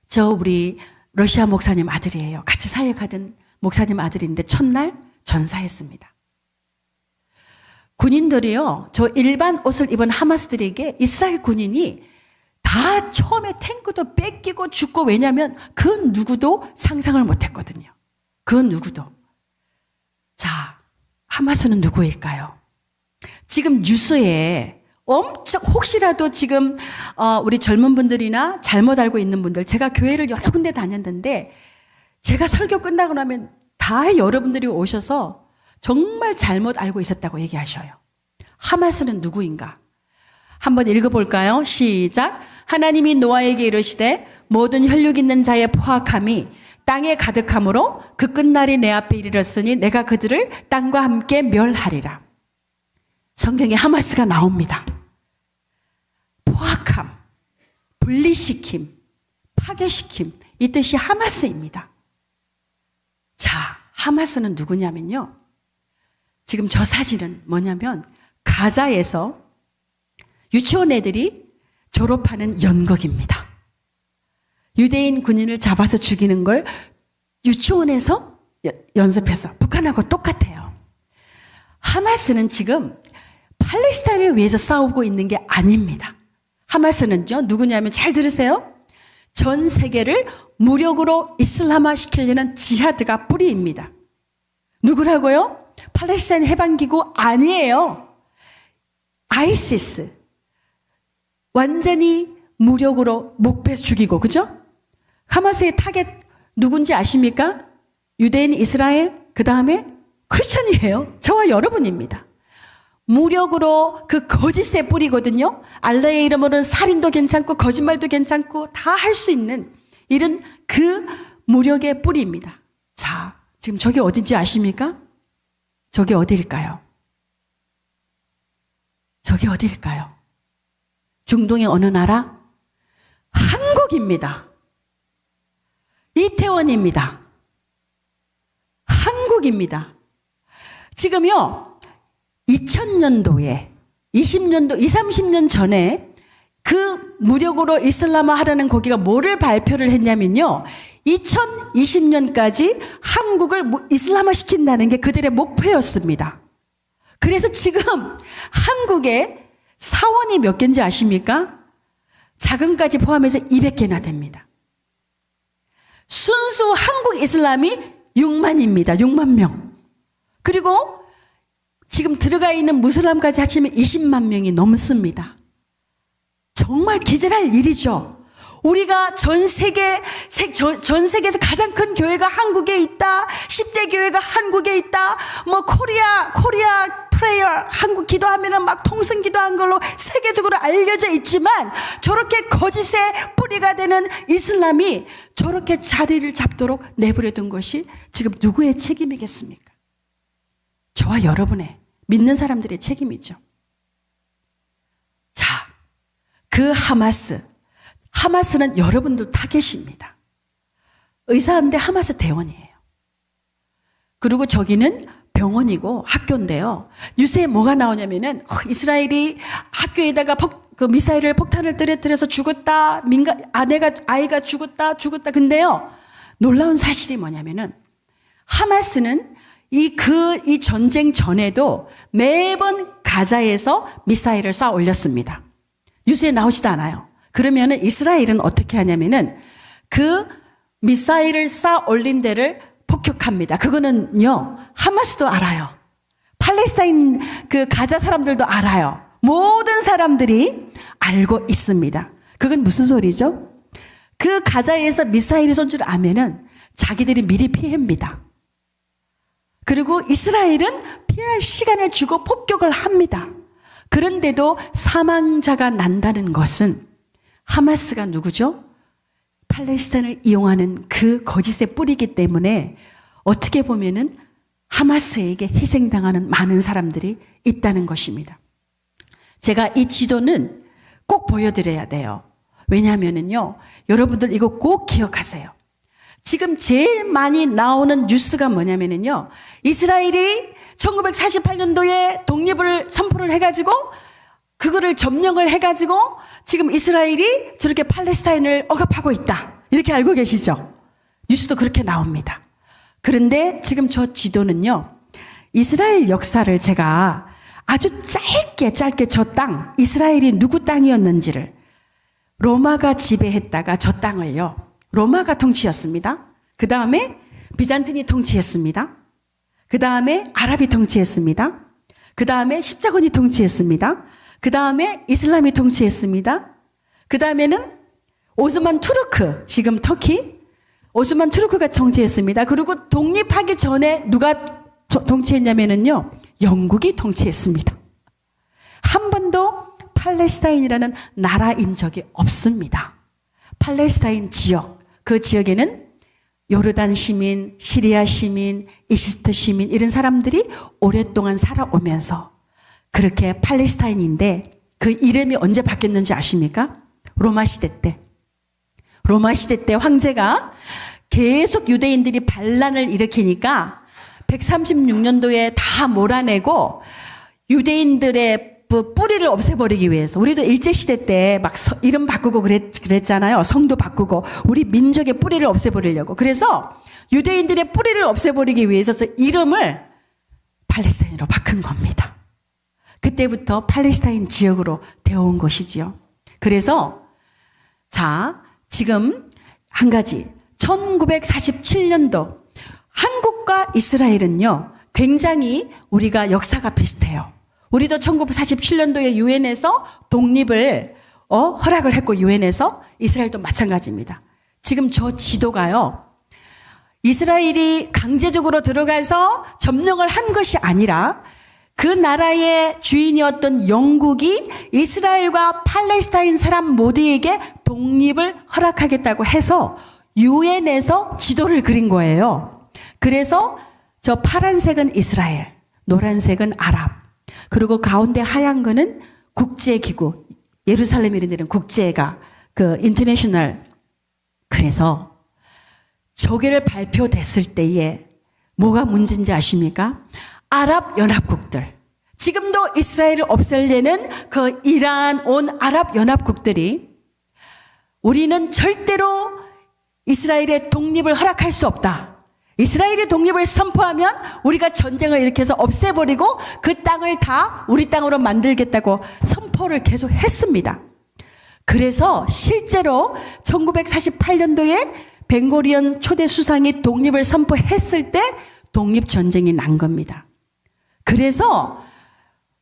저 우리 러시아 목사님 아들이에요. 같이 사역하던 목사님 아들인데 첫날 전사했습니다. 군인들이요, 저 일반 옷을 입은 하마스들에게 이스라엘 군인이 다 처음에 탱크도 뺏기고 죽고, 왜냐하면 그 누구도 상상을 못했거든요. 그 누구도. 자, 하마스는 누구일까요? 지금 뉴스에 엄청, 혹시라도 지금 우리 젊은 분들이나 잘못 알고 있는 분들, 제가 교회를 여러 군데 다녔는데 제가 설교 끝나고 나면 다 여러분들이 오셔서 정말 잘못 알고 있었다고 얘기하셔요. 하마스는 누구인가? 한번 읽어볼까요? 시작. 하나님이 노아에게 이르시되 모든 혈육 있는 자의 포악함이 땅에 가득함으로 그 끝날이 내 앞에 이르렀으니 내가 그들을 땅과 함께 멸하리라. 성경에 하마스가 나옵니다. 포악함, 분리시킴, 파괴시킴, 이 뜻이 하마스입니다. 자, 하마스는 누구냐면요, 지금 저 사진은 뭐냐면 가자에서 유치원 애들이 졸업하는 연극입니다. 유대인 군인을 잡아서 죽이는 걸 유치원에서 연습해서, 북한하고 똑같아요. 하마스는 지금 팔레스타인을 위해서 싸우고 있는 게 아닙니다. 하마스는요, 누구냐면 잘 들으세요. 전 세계를 무력으로 이슬람화 시키려는 지하드가 뿌리입니다. 누구라고요? 팔레스타인 해방기구 아니에요. 아이시스. 완전히 무력으로 목배 죽이고, 그죠? 하마스의 타겟 누군지 아십니까? 유대인, 이스라엘, 그 다음에 크리스천이에요. 저와 여러분입니다. 무력으로 그 거짓의 뿌리거든요. 알라의 이름으로는 살인도 괜찮고 거짓말도 괜찮고 다 할 수 있는 이런 그 무력의 뿌리입니다. 자, 지금 저게 어딘지 아십니까? 저게 어디일까요? 저게 어디일까요? 중동의 어느 나라? 한국입니다. 이태원입니다. 한국입니다. 지금요, 2000년도에 20년도, 30년 전에 그 무력으로 이슬람화 하라는 거기가 뭐를 발표를 했냐면요, 2020년까지 한국을 이슬람화 시킨다는 게 그들의 목표였습니다. 그래서 지금 한국에 사원이 몇 개인지 아십니까? 자금까지 포함해서 200개나 됩니다. 순수 한국 이슬람이 6만입니다. 6만 명. 그리고 지금 들어가 있는 무슬람까지 합치면 20만 명이 넘습니다. 정말 기절할 일이죠. 우리가 전 세계에서 가장 큰 교회가 한국에 있다. 10대 교회가 한국에 있다. 뭐 코리아 프레이어, 한국 기도하면은 막 통성 기도한 걸로 세계적으로 알려져 있지만, 저렇게 거짓의 뿌리가 되는 이슬람이 저렇게 자리를 잡도록 내버려둔 것이 지금 누구의 책임이겠습니까? 저와 여러분의, 믿는 사람들의 책임이죠. 자, 그 하마스는 여러분들 타겟입니다. 의사인데 하마스 대원이에요. 그리고 저기는 병원이고 학교인데요. 뉴스에 뭐가 나오냐면은 이스라엘이 학교에다가 미사일을 폭탄을 떨어뜨려서 죽었다. 아이가 죽었다. 근데요. 놀라운 사실이 뭐냐면은 하마스는 이 전쟁 전에도 매번 가자에서 미사일을 쏴 올렸습니다. 뉴스에 나오지도 않아요. 그러면은 이스라엘은 어떻게 하냐면은 그 미사일을 쏴 올린 데를 폭격합니다. 그거는요, 하마스도 알아요. 팔레스타인 가자 사람들도 알아요. 모든 사람들이 알고 있습니다. 그건 무슨 소리죠? 그 가자에서 미사일이 쏜 줄 알면은 자기들이 미리 피합니다. 그리고 이스라엘은 피할 시간을 주고 폭격을 합니다. 그런데도 사망자가 난다는 것은 하마스가 누구죠? 팔레스타인을 이용하는 그 거짓의 뿌리이기 때문에 어떻게 보면은 하마스에게 희생당하는 많은 사람들이 있다는 것입니다. 제가 이 지도는 꼭 보여드려야 돼요. 왜냐하면은요, 여러분들 이거 꼭 기억하세요. 지금 제일 많이 나오는 뉴스가 뭐냐면은요, 이스라엘이 1948년도에 독립을 선포를 해가지고 그거를 점령을 해가지고 지금 이스라엘이 저렇게 팔레스타인을 억압하고 있다. 이렇게 알고 계시죠? 뉴스도 그렇게 나옵니다. 그런데 지금 저 지도는요, 이스라엘 역사를 제가 아주 짧게 저 땅, 이스라엘이 누구 땅이었는지를 로마가 지배했다가 저 땅을요, 로마가 통치했습니다. 그 다음에 비잔틴이 통치했습니다. 그 다음에 아랍이 통치했습니다. 그 다음에 십자군이 통치했습니다. 그 다음에 이슬람이 통치했습니다. 그 다음에는 오스만 투르크, 지금 터키, 오스만 투르크가 통치했습니다. 그리고 독립하기 전에 누가 통치했냐면요, 영국이 통치했습니다. 한 번도 팔레스타인이라는 나라인 적이 없습니다. 팔레스타인 지역, 그 지역에는 요르단 시민, 시리아 시민, 이집트 시민 이런 사람들이 오랫동안 살아오면서 그렇게 팔레스타인인데 그 이름이 언제 바뀌었는지 아십니까? 로마 시대 때. 로마 시대 때 황제가 계속 유대인들이 반란을 일으키니까 136년도에 다 몰아내고 유대인들의 뿌리를 없애버리기 위해서, 우리도 일제시대 때 막 이름 바꾸고 그랬잖아요. 성도 바꾸고 우리 민족의 뿌리를 없애버리려고. 그래서 유대인들의 뿌리를 없애버리기 위해서 이름을 팔레스타인으로 바꾼 겁니다. 그때부터 팔레스타인 지역으로 되어온 것이지요. 그래서 자, 지금 한 가지 1947년도 한국과 이스라엘은요, 굉장히 우리가 역사가 비슷해요. 우리도 1947년도에 유엔에서 독립을 허락을 했고, 유엔에서 이스라엘도 마찬가지입니다. 지금 저 지도가요, 이스라엘이 강제적으로 들어가서 점령을 한 것이 아니라 그 나라의 주인이었던 영국이 이스라엘과 팔레스타인 사람 모두에게 독립을 허락하겠다고 해서 유엔에서 지도를 그린 거예요. 그래서 저 파란색은 이스라엘, 노란색은 아랍, 그리고 가운데 하얀 거는 국제기구, 예루살렘 이런 데는 국제가 인터내셔널. 그래서 저게를 발표됐을 때에 뭐가 문제인지 아십니까? 아랍 연합국들, 지금도 이스라엘을 없애려는 그 이란 온 아랍 연합국들이 우리는 절대로 이스라엘의 독립을 허락할 수 없다. 이스라엘이 독립을 선포하면 우리가 전쟁을 일으켜서 없애버리고 그 땅을 다 우리 땅으로 만들겠다고 선포를 계속 했습니다. 그래서 실제로 1948년도에 벵고리온 초대 수상이 독립을 선포했을 때 독립전쟁이 난 겁니다. 그래서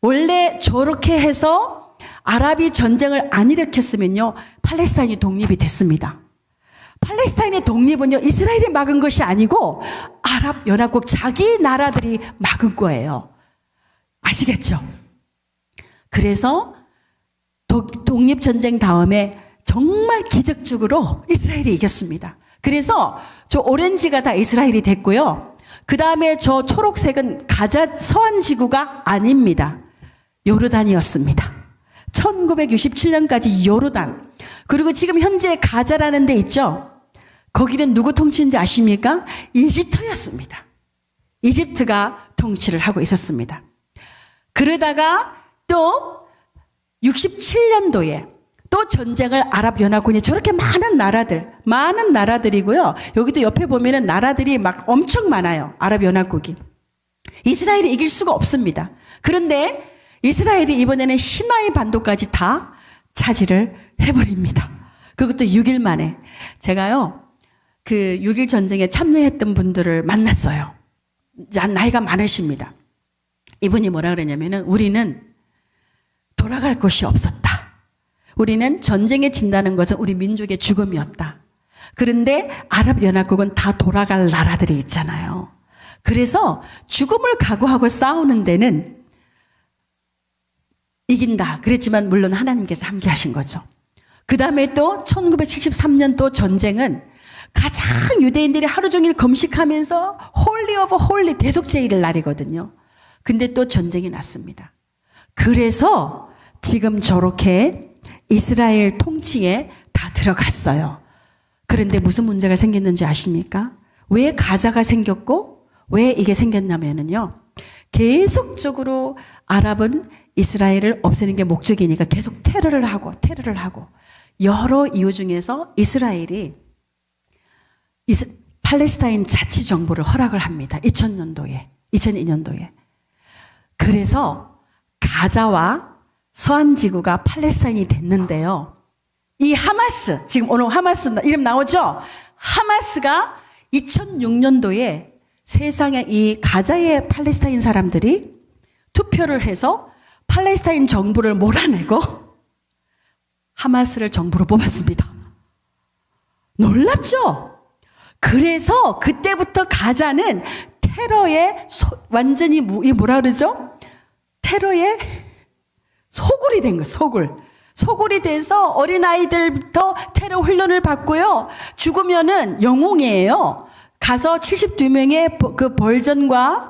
원래 저렇게 해서 아랍이 전쟁을 안 일으켰으면요, 팔레스타인이 독립이 됐습니다. 팔레스타인의 독립은요, 이스라엘이 막은 것이 아니고 아랍 연합국 자기 나라들이 막은 거예요. 아시겠죠? 그래서 독립전쟁 다음에 정말 기적적으로 이스라엘이 이겼습니다. 그래서 저 오렌지가 다 이스라엘이 됐고요. 그 다음에 저 초록색은 가자 서안지구가 아닙니다. 요르단이었습니다. 1967년까지 요르단. 그리고 지금 현재 가자라는 데 있죠. 거기는 누구 통치인지 아십니까? 이집트였습니다. 이집트가 통치를 하고 있었습니다. 그러다가 또 67년도에 또 전쟁을 아랍연합군이 저렇게 많은 나라들이고요. 여기도 옆에 보면은 나라들이 막 엄청 많아요. 아랍연합국이. 이스라엘이 이길 수가 없습니다. 그런데 이스라엘이 이번에는 시나이 반도까지 다 차지를 해버립니다. 그것도 6일 만에. 제가요, 그 6일 전쟁에 참여했던 분들을 만났어요. 나이가 많으십니다. 이분이 뭐라 그러냐면은 우리는 돌아갈 곳이 없었다. 우리는 전쟁에 진다는 것은 우리 민족의 죽음이었다. 그런데 아랍연합국은 다 돌아갈 나라들이 있잖아요. 그래서 죽음을 각오하고 싸우는 데는 이긴다. 그랬지만 물론 하나님께서 함께 하신 거죠. 그 다음에 또 1973년 또 전쟁은 가장 유대인들이 하루 종일 검식하면서 홀리 오브 홀리 대속제일을 날이거든요. 근데 또 전쟁이 났습니다. 그래서 지금 저렇게 이스라엘 통치에 다 들어갔어요. 그런데 무슨 문제가 생겼는지 아십니까? 왜 가자가 생겼고 왜 이게 생겼냐면요. 계속적으로 아랍은 이스라엘을 없애는 게 목적이니까 계속 테러를 하고 여러 이유 중에서 이스라엘이 팔레스타인 자치정부를 허락을 합니다. 2002년도에. 그래서 가자와 서안지구가 팔레스타인이 됐는데요. 이 하마스, 지금 오늘 하마스 이름 나오죠? 하마스가 2006년도에 세상에 이 가자의 팔레스타인 사람들이 투표를 해서 팔레스타인 정부를 몰아내고 하마스를 정부로 뽑았습니다. 놀랍죠? 그래서 그때부터 가자는 테러의 완전히 뭐라 그러죠? 테러의 소굴이 된 거예요. 소굴이 돼서 어린아이들부터 테러 훈련을 받고요. 죽으면은 영웅이에요. 가서 72명의 그 벌전과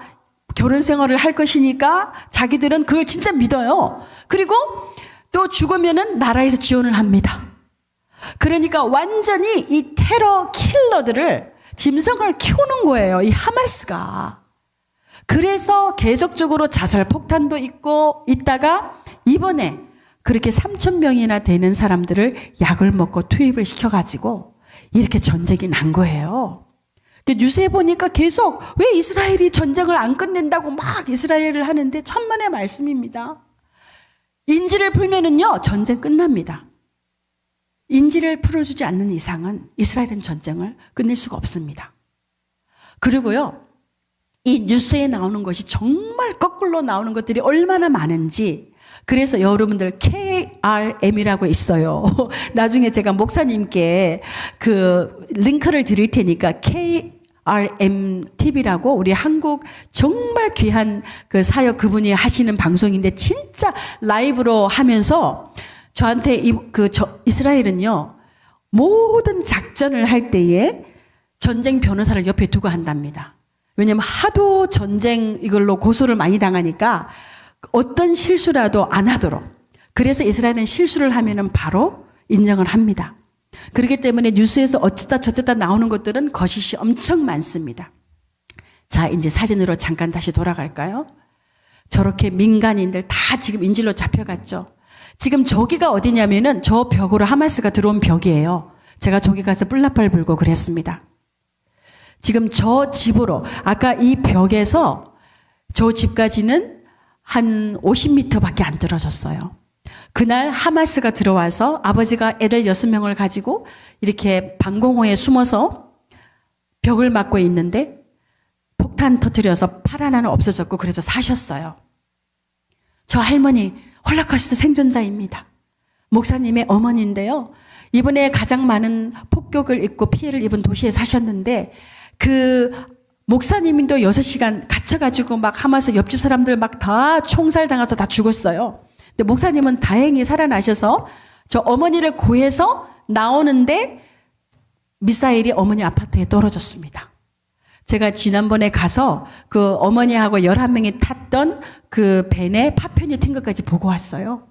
결혼 생활을 할 것이니까 자기들은 그걸 진짜 믿어요. 그리고 또 죽으면은 나라에서 지원을 합니다. 그러니까 완전히 이 테러 킬러들을 짐승을 키우는 거예요. 이 하마스가. 그래서 계속적으로 자살 폭탄도 있다가 이번에 그렇게 3,000명이나 되는 사람들을 약을 먹고 투입을 시켜가지고 이렇게 전쟁이 난 거예요. 뉴스에 보니까 계속 왜 이스라엘이 전쟁을 안 끝낸다고 막 이스라엘을 하는데 천만의 말씀입니다. 인지를 풀면은요, 전쟁 끝납니다. 인지를 풀어주지 않는 이상은 이스라엘은 전쟁을 끝낼 수가 없습니다. 그리고요, 이 뉴스에 나오는 것이 정말 거꾸로 나오는 것들이 얼마나 많은지, 그래서 여러분들 KRM이라고 있어요. 나중에 제가 목사님께 그 링크를 드릴 테니까 KRM TV라고 우리 한국 정말 귀한 그 사역 그분이 하시는 방송인데 진짜 라이브로 하면서 저한테 이스라엘은요, 모든 작전을 할 때에 전쟁 변호사를 옆에 두고 한답니다. 왜냐면 하도 전쟁 이걸로 고소를 많이 당하니까 어떤 실수라도 안 하도록. 그래서 이스라엘은 실수를 하면은 바로 인정을 합니다. 그렇기 때문에 뉴스에서 어쩌다 저쩌다 나오는 것들은 거짓이 엄청 많습니다. 자, 이제 사진으로 잠깐 다시 돌아갈까요? 저렇게 민간인들 다 지금 인질로 잡혀갔죠. 지금 저기가 어디냐면은 저 벽으로 하마스가 들어온 벽이에요. 제가 저기 가서 뿔나팔 불고 그랬습니다. 지금 저 집으로, 아까 이 벽에서 저 집까지는 한 50m밖에 안 떨어졌어요. 그날 하마스가 들어와서 아버지가 애들 6명을 가지고 이렇게 방공호에 숨어서 벽을 막고 있는데 폭탄 터뜨려서 팔 하나는 없어졌고 그래도 사셨어요. 저 할머니 홀로코스트 생존자입니다. 목사님의 어머니인데요. 이번에 가장 많은 폭격을 입고 피해를 입은 도시에 사셨는데 그 목사님도 6시간 갇혀가지고 막 하마스 옆집 사람들 막 다 총살 당해서 다 죽었어요. 근데 목사님은 다행히 살아나셔서 저 어머니를 구해서 나오는데 미사일이 어머니 아파트에 떨어졌습니다. 제가 지난번에 가서 그 어머니하고 11명이 탔던 그 벤에 파편이 튄 것까지 보고 왔어요.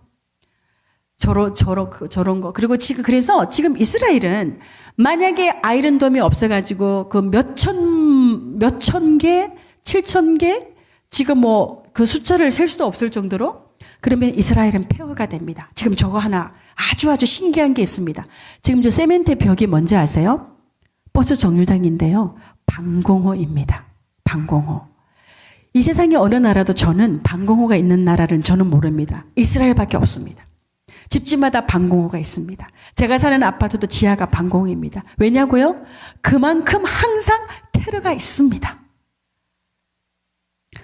저런 거. 그리고 그래서 지금 이스라엘은 만약에 아이른돔이 없어가지고 그 몇천 개, 7천 개, 지금 뭐 그 숫자를 셀 수도 없을 정도로 그러면 이스라엘은 폐허가 됩니다. 지금 저거 하나 아주 신기한 게 있습니다. 지금 저 세멘트 벽이 뭔지 아세요? 버스 정류장인데요. 방공호입니다. 방공호. 이 세상의 어느 나라도 저는 방공호가 있는 나라는 저는 모릅니다. 이스라엘밖에 없습니다. 집집마다 방공호가 있습니다. 제가 사는 아파트도 지하가 방공호입니다. 왜냐고요? 그만큼 항상 테러가 있습니다.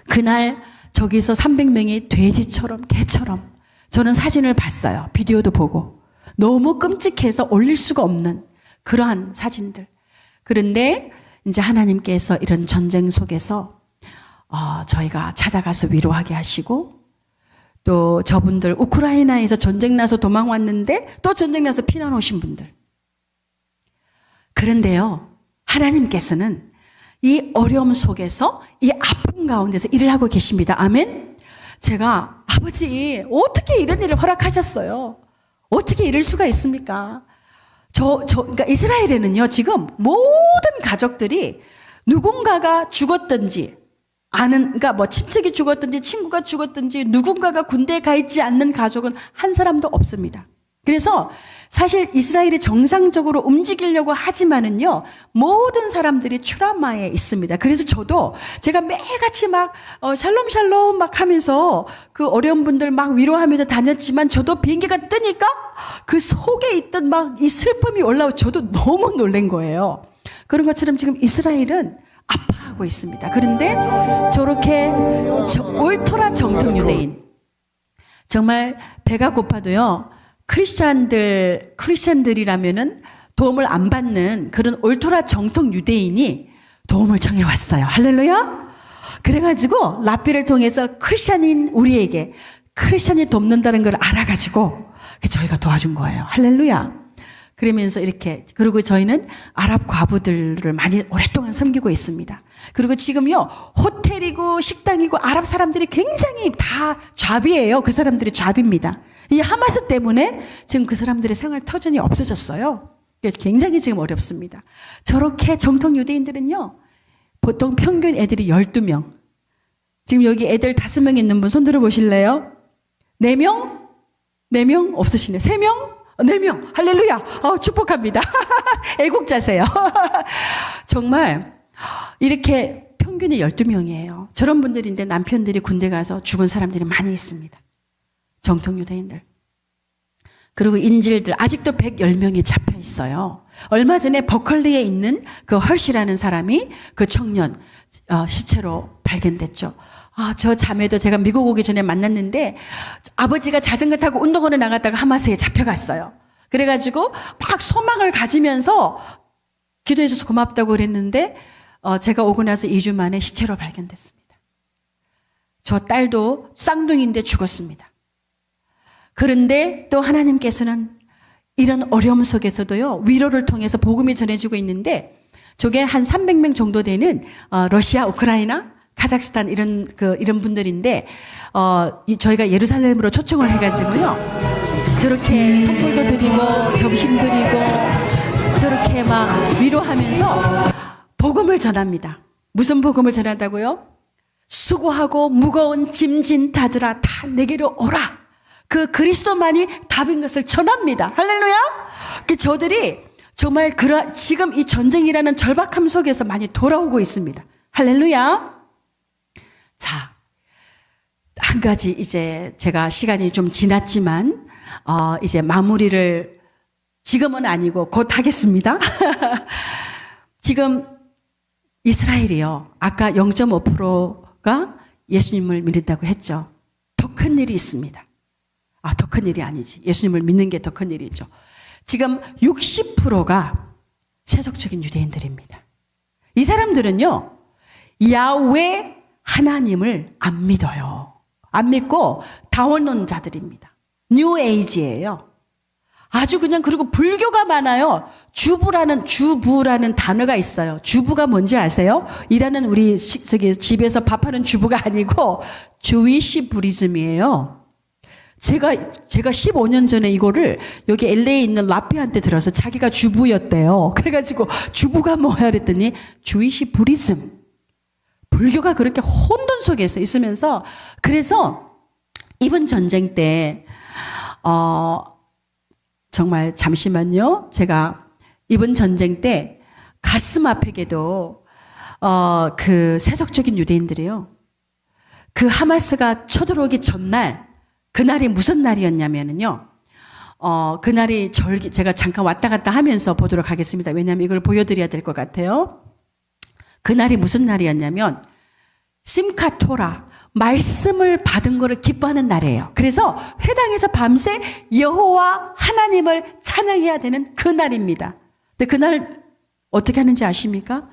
그날 저기서 300명이 돼지처럼 개처럼 저는 사진을 봤어요. 비디오도 보고 너무 끔찍해서 올릴 수가 없는 그러한 사진들. 그런데 이제 하나님께서 이런 전쟁 속에서 저희가 찾아가서 위로하게 하시고 또 저분들 우크라이나에서 전쟁 나서 도망왔는데 또 전쟁 나서 피난 오신 분들. 그런데요, 하나님께서는 이 어려움 속에서 이 아픔 가운데서 일을 하고 계십니다. 아멘. 제가 아버지 어떻게 이런 일을 허락하셨어요? 어떻게 이럴 수가 있습니까? 그러니까 이스라엘에는요 지금 모든 가족들이 누군가가 죽었든지 그러니까 뭐 친척이 죽었든지 친구가 죽었든지 누군가가 군대에 가 있지 않는 가족은 한 사람도 없습니다. 그래서 사실 이스라엘이 정상적으로 움직이려고 하지만은요, 모든 사람들이 트라우마에 있습니다. 그래서 저도 제가 매일같이 막, 샬롬 막 하면서 그 어려운 분들 막 위로하면서 다녔지만 저도 비행기가 뜨니까 그 속에 있던 막 이 슬픔이 올라오고 저도 너무 놀란 거예요. 그런 것처럼 지금 이스라엘은 아파하고 있습니다. 그런데 저렇게 울트라 정통 유대인, 정말 배가 고파도요, 크리스찬들이라면은 도움을 안 받는 그런 울트라 정통 유대인이 도움을 청해왔어요. 할렐루야? 그래가지고 라삐를 통해서 크리스찬인 우리에게 크리스찬이 돕는다는 걸 알아가지고 저희가 도와준 거예요. 할렐루야. 그러면서 이렇게, 그리고 저희는 아랍 과부들을 많이 오랫동안 섬기고 있습니다. 그리고 지금요, 호텔이고 식당이고 아랍 사람들이 굉장히 다 좌비예요. 그 사람들이 좌비입니다. 이 하마스 때문에 지금 그 사람들의 생활 터전이 없어졌어요. 굉장히 지금 어렵습니다. 저렇게 정통 유대인들은요, 보통 평균 애들이 12명. 지금 여기 애들 5명 있는 분 손 들어 보실래요? 4명? 4명? 없으시네. 3명? 4명. 할렐루야. 축복합니다. 애국자세요. 정말 이렇게 평균이 12명이에요. 저런 분들인데 남편들이 군대 가서 죽은 사람들이 많이 있습니다. 정통 유대인들. 그리고 인질들 아직도 110명이 잡혀 있어요. 얼마 전에 버클리에 있는 그 헐시라는 사람이 그 청년 시체로 발견됐죠. 저 자매도 제가 미국 오기 전에 만났는데 아버지가 자전거 타고 운동하러 나갔다가 하마스에 잡혀갔어요. 그래가지고 막 소망을 가지면서 기도해 줘서 고맙다고 그랬는데 제가 오고 나서 2주 만에 시체로 발견됐습니다. 저 딸도 쌍둥이인데 죽었습니다. 그런데 또 하나님께서는 이런 어려움 속에서도요, 위로를 통해서 복음이 전해지고 있는데 저게 한 300명 정도 되는 러시아, 우크라이나, 카자흐스탄 이런 분들인데 저희가 예루살렘으로 초청을 해가지고요, 저렇게 선물도 드리고 점심 드리고 저렇게 막 위로하면서 복음을 전합니다. 무슨 복음을 전한다고요? 수고하고 무거운 짐진 자들아 다 내게로 오라. 그 그리스도만이 답인 것을 전합니다. 할렐루야. 저들이 정말 지금 이 전쟁이라는 절박함 속에서 많이 돌아오고 있습니다. 할렐루야. 자, 한 가지 이제 제가 시간이 좀 지났지만 이제 마무리를 지금은 아니고 곧 하겠습니다. 지금 이스라엘이요, 아까 0.5%가 예수님을 믿는다고 했죠. 더 큰 일이 있습니다. 더 큰 일이 아니지. 예수님을 믿는 게 더 큰 일이죠. 지금 60%가 세속적인 유대인들입니다. 이 사람들은요, 야훼 하나님을 안 믿어요. 안 믿고 다원론자들입니다. 뉴 에이지예요. 아주 그냥. 그리고 불교가 많아요. 주부라는 단어가 있어요. 주부가 뭔지 아세요? 일하는 우리 집에서 밥하는 주부가 아니고 주위시 부리즘이에요. 제가 15년 전에 이거를 여기 LA에 있는 라피한테 들어서 자기가 주부였대요. 그래가지고 주부가 뭐야 그랬더니 주이시 부리즘. 불교가 그렇게 혼돈 속에서 있으면서 그래서 이번 전쟁 때 정말 잠시만요. 제가 이번 전쟁 때 가슴 아프게도 그 세속적인 유대인들이요. 그 하마스가 쳐들어오기 전날 그날이 무슨 날이었냐면요. 그날이 제가 잠깐 왔다 갔다 하면서 보도록 하겠습니다. 왜냐하면 이걸 보여드려야 될 것 같아요. 그날이 무슨 날이었냐면 심카토라 말씀을 받은 거를 기뻐하는 날이에요. 그래서 회당에서 밤새 여호와 하나님을 찬양해야 되는 그날입니다. 근데 그날 어떻게 하는지 아십니까?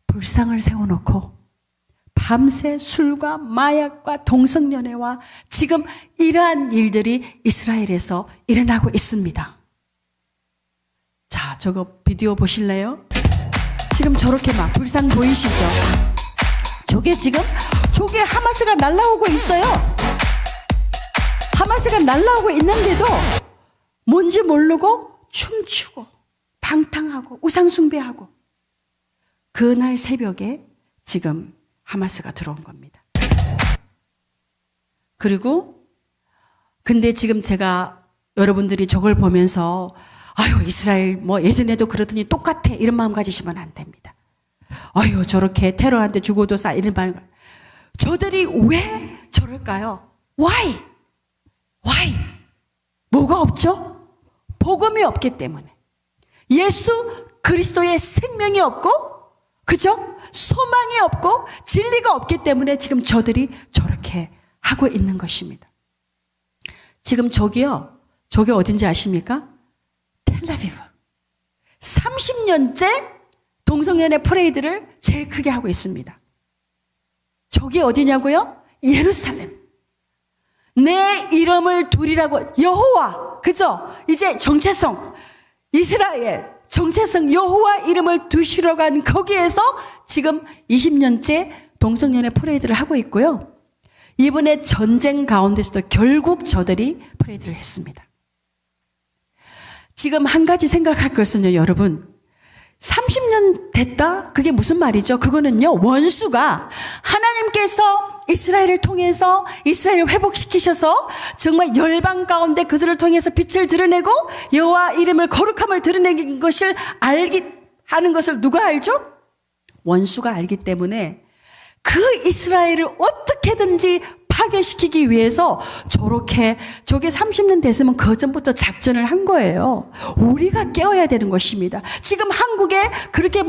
불상을 세워놓고 밤새 술과 마약과 동성연애와 지금 이러한 일들이 이스라엘에서 일어나고 있습니다. 자, 저거 비디오 보실래요? 지금 저렇게 막 불상 보이시죠? 저게 하마스가 날라오고 있어요. 하마스가 날라오고 있는데도 뭔지 모르고 춤추고 방탕하고 우상숭배하고 그날 새벽에 지금 하마스가 들어온 겁니다. 그리고 근데 지금 제가 여러분들이 저걸 보면서 아유 이스라엘 뭐 예전에도 그러더니 똑같아 이런 마음 가지시면 안 됩니다. 아유 저렇게 테러한테 죽어도 싸 이런 마음. 저들이 왜 저럴까요? Why? 뭐가 없죠? 복음이 없기 때문에. 예수 그리스도의 생명이 없고 그죠? 소망이 없고 진리가 없기 때문에 지금 저들이 저렇게 하고 있는 것입니다. 지금 저게 어딘지 아십니까? 텔아비브. 30년째 동성연애 프레이드를 제일 크게 하고 있습니다. 저게 어디냐고요? 예루살렘. 내 이름을 두리라고 여호와 그죠? 이제 정체성 이스라엘 정체성 여호와 이름을 두시러 간 거기에서 지금 20년째 동성연애 프레이드를 하고 있고요. 이번에 전쟁 가운데서도 결국 저들이 프레이드를 했습니다. 지금 한 가지 생각할 것은요, 여러분. 30년 됐다? 그게 무슨 말이죠? 그거는요, 원수가 하나님께서 이스라엘을 통해서 이스라엘을 회복시키셔서 정말 열방 가운데 그들을 통해서 빛을 드러내고 여호와 이름을 거룩함을 드러내는 것을 하는 것을 누가 알죠? 원수가 알기 때문에 그 이스라엘을 어떻게든지 파괴시키기 위해서 저게 30년 됐으면 그 전부터 작전을 한 거예요. 우리가 깨워야 되는 것입니다. 지금 한국에 그렇게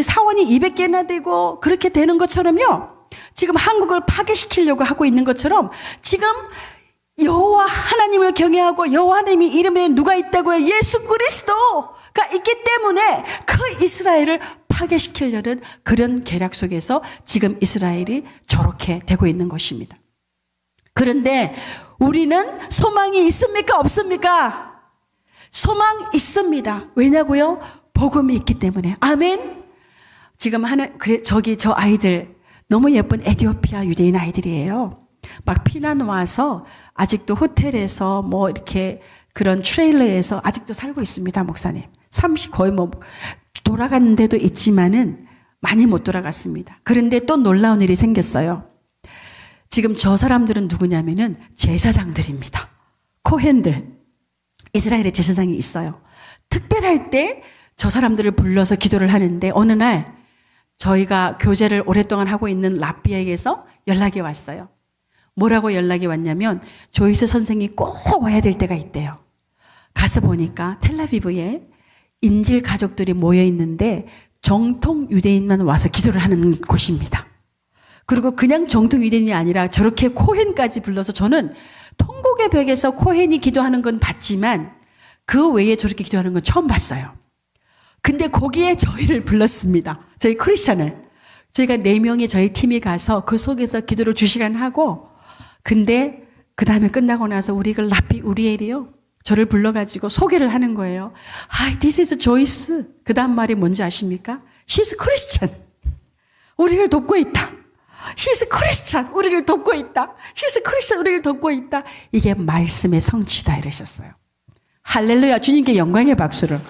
사원이 200개나 되고 그렇게 되는 것처럼요. 지금 한국을 파괴시키려고 하고 있는 것처럼 지금 여호와 하나님을 경외하고 여호와 하나님의 이름에 누가 있다고요? 예수 그리스도가 있기 때문에 그 이스라엘을 파괴시키려는 그런 계략 속에서 지금 이스라엘이 저렇게 되고 있는 것입니다. 그런데 우리는 소망이 있습니까? 없습니까? 소망 있습니다. 왜냐고요? 복음이 있기 때문에. 아멘. 지금 저 아이들 너무 예쁜 에티오피아 유대인 아이들이에요. 막 피난 와서 아직도 호텔에서 뭐 이렇게 그런 트레일러에서 아직도 살고 있습니다, 목사님. 거의 돌아간 데도 있지만은 많이 못 돌아갔습니다. 그런데 또 놀라운 일이 생겼어요. 지금 저 사람들은 누구냐면은 제사장들입니다. 코헨들. 이스라엘에 제사장이 있어요. 특별할 때 저 사람들을 불러서 기도를 하는데 어느 날 저희가 교제를 오랫동안 하고 있는 라비에게서 연락이 왔어요. 뭐라고 연락이 왔냐면 조이스 선생이 꼭 와야 될 때가 있대요. 가서 보니까 텔아비브에 인질 가족들이 모여 있는데 정통 유대인만 와서 기도를 하는 곳입니다. 그리고 그냥 정통 유대인이 아니라 저렇게 코헨까지 불러서 저는 통곡의 벽에서 코헨이 기도하는 건 봤지만 그 외에 저렇게 기도하는 건 처음 봤어요. 근데 거기에 저희를 불렀습니다. 저희 크리스찬을. 저희가 4명이 저희 팀이 가서 그 속에서 기도를 2시간 하고 근데 그 다음에 끝나고 나서 라피 우리엘이요. 저를 불러가지고 소개를 하는 거예요. This is Joyce. 그 다음 말이 뭔지 아십니까? She's Christian. 우리를 돕고 있다. She's Christian. 우리를 돕고 있다. She's Christian. 우리를 돕고 있다. 이게 말씀의 성취다 이러셨어요. 할렐루야. 주님께 영광의 박수를.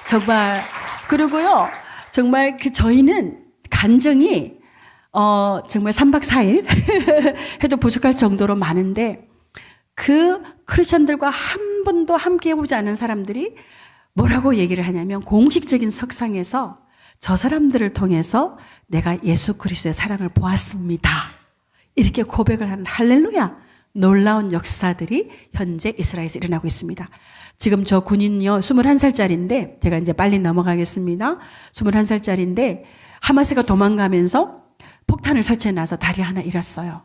정말 그리고요. 정말 저희는 간증이 정말 3박 4일 해도 부족할 정도로 많은데 그 크리스천들과 한 번도 함께 해보지 않은 사람들이 뭐라고 얘기를 하냐면 공식적인 석상에서 저 사람들을 통해서 내가 예수 그리스도의 사랑을 보았습니다. 이렇게 고백을 하는 할렐루야. 놀라운 역사들이 현재 이스라엘에서 일어나고 있습니다. 지금 저 군인요 21살짜리인데 제가 이제 빨리 넘어가겠습니다. 21살짜리인데 하마스가 도망가면서 폭탄을 설치해놔서 다리 하나 잃었어요.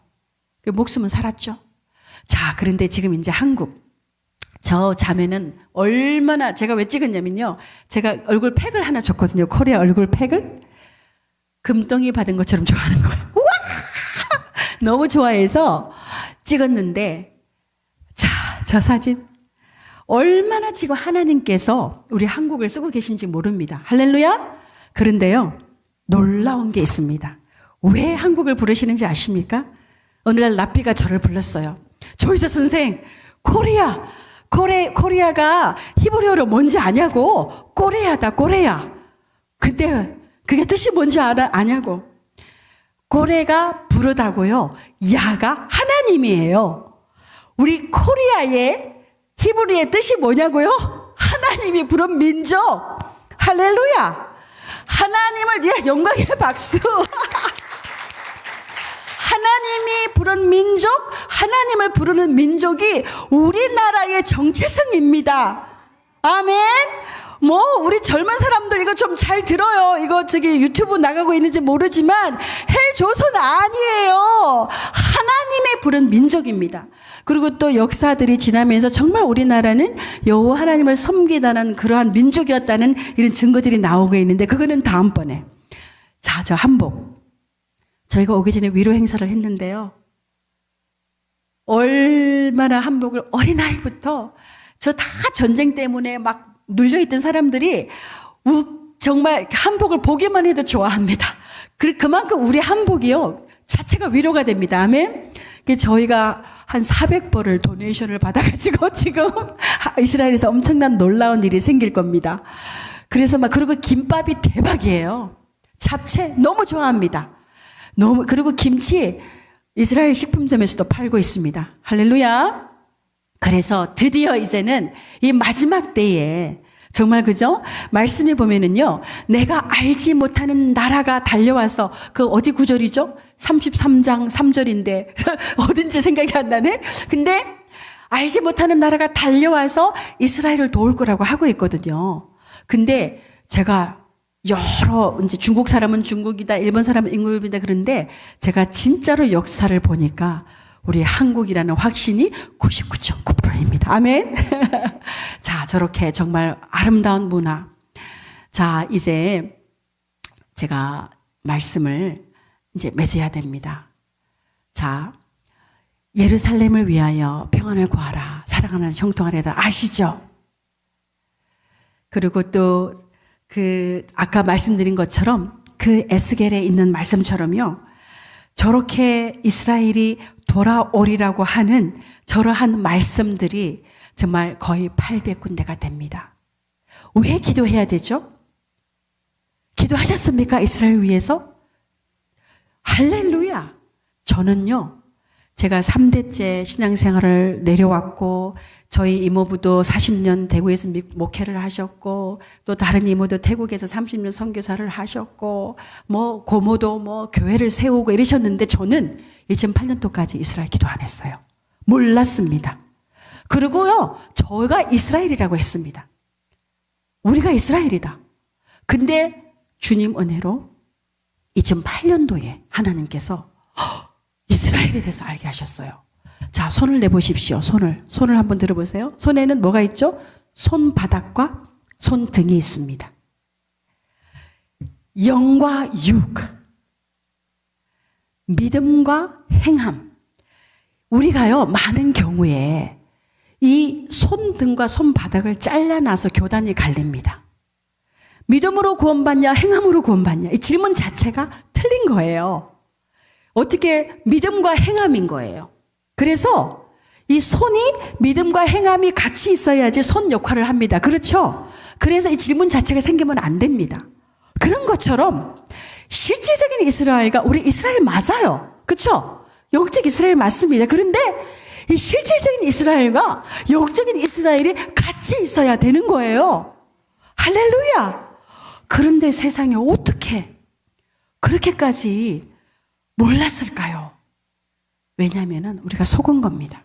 목숨은 살았죠. 자, 그런데 지금 이제 한국 저 자매는 얼마나 제가 왜 찍었냐면요. 제가 얼굴 팩을 하나 줬거든요. 코리아 얼굴 팩을 금덩이 받은 것처럼 좋아하는 거예요. 우와! 너무 좋아해서 찍었는데 자, 저 사진 얼마나 지금 하나님께서 우리 한국을 쓰고 계신지 모릅니다. 할렐루야. 그런데요. 놀라운 게 있습니다. 왜 한국을 부르시는지 아십니까? 어느 날 라삐가 저를 불렀어요. 조이스 선생, 코리아가 히브리어로 뭔지 아냐고. 꼬레야다, 꼬레야. 근데 그게 뜻이 뭔지 아냐고. 꼬레가 부르다고요. 야가 하나님이에요. 우리 코리아의 히브리의 뜻이 뭐냐고요? 하나님이 부른 민족. 할렐루야. 하나님을 영광의 박수. 하나님이 부른 민족, 하나님을 부르는 민족이 우리나라의 정체성입니다. 아멘. 우리 젊은 사람들 이거 좀 잘 들어요. 이거 유튜브 나가고 있는지 모르지만 헬 조선 아니에요. 하나님이 부른 민족입니다. 그리고 또 역사들이 지나면서 정말 우리나라는 여호와 하나님을 섬기다는 그러한 민족이었다는 이런 증거들이 나오고 있는데 그거는 다음번에. 자, 저 한복. 저희가 오기 전에 위로 행사를 했는데요. 얼마나 한복을 어린아이부터 저 다 전쟁 때문에 막 눌려있던 사람들이 정말 한복을 보기만 해도 좋아합니다. 그만큼 우리 한복이요. 자체가 위로가 됩니다. 아멘. 저희가 한 400벌을 도네이션을 받아가지고 지금 이스라엘에서 엄청난 놀라운 일이 생길 겁니다. 그래서 그리고 김밥이 대박이에요. 잡채 너무 좋아합니다. 그리고 김치 이스라엘 식품점에서도 팔고 있습니다. 할렐루야. 그래서 드디어 이제는 이 마지막 때에 정말 그죠? 말씀에 보면은요, 내가 알지 못하는 나라가 달려와서 어디 구절이죠? 33장 3절인데 어딘지 생각이 안 나네? 근데 알지 못하는 나라가 달려와서 이스라엘을 도울 거라고 하고 있거든요. 근데 제가 이제 중국 사람은 중국이다, 일본 사람은 인국이다 그런데 제가 진짜로 역사를 보니까 우리 한국이라는 확신이 99.9%입니다. 아멘. 자, 저렇게 정말 아름다운 문화. 자, 이제 제가 말씀을 이제 맺어야 됩니다. 자, 예루살렘을 위하여 평안을 구하라. 사랑하는 형통하리다. 아시죠? 그리고 또 아까 말씀드린 것처럼 에스겔에 있는 말씀처럼요. 저렇게 이스라엘이 돌아오리라고 하는 저러한 말씀들이 정말 거의 800군데가 됩니다. 왜 기도해야 되죠? 기도하셨습니까? 이스라엘 위해서? 할렐루야. 저는요. 제가 3대째 신앙생활을 내려왔고 저희 이모부도 40년 대구에서 목회를 하셨고 또 다른 이모도 태국에서 30년 선교사를 하셨고 고모도 교회를 세우고 이러셨는데 저는 2008년도까지 이스라엘 기도 안 했어요. 몰랐습니다. 그리고요. 저희가 이스라엘이라고 했습니다. 우리가 이스라엘이다. 근데 주님 은혜로 2008년도에 하나님께서 이스라엘에 대해서 알게 하셨어요. 자, 손을 내보십시오. 손을 한번 들어보세요. 손에는 뭐가 있죠? 손바닥과 손등이 있습니다. 영과 육, 믿음과 행함. 우리가요, 많은 경우에 이 손등과 손바닥을 잘라놔서 교단이 갈립니다. 믿음으로 구원받냐, 행함으로 구원받냐. 이 질문 자체가 틀린 거예요. 어떻게 믿음과 행함인 거예요. 그래서 이 손이 믿음과 행함이 같이 있어야지 손 역할을 합니다. 그렇죠? 그래서 이 질문 자체가 생기면 안 됩니다. 그런 것처럼 실질적인 이스라엘과 우리 이스라엘 맞아요. 그렇죠? 영적 이스라엘 맞습니다. 그런데 이 실질적인 이스라엘과 영적인 이스라엘이 같이 있어야 되는 거예요. 할렐루야. 그런데 세상에 어떻게 그렇게까지 몰랐을까요? 왜냐하면 우리가 속은 겁니다.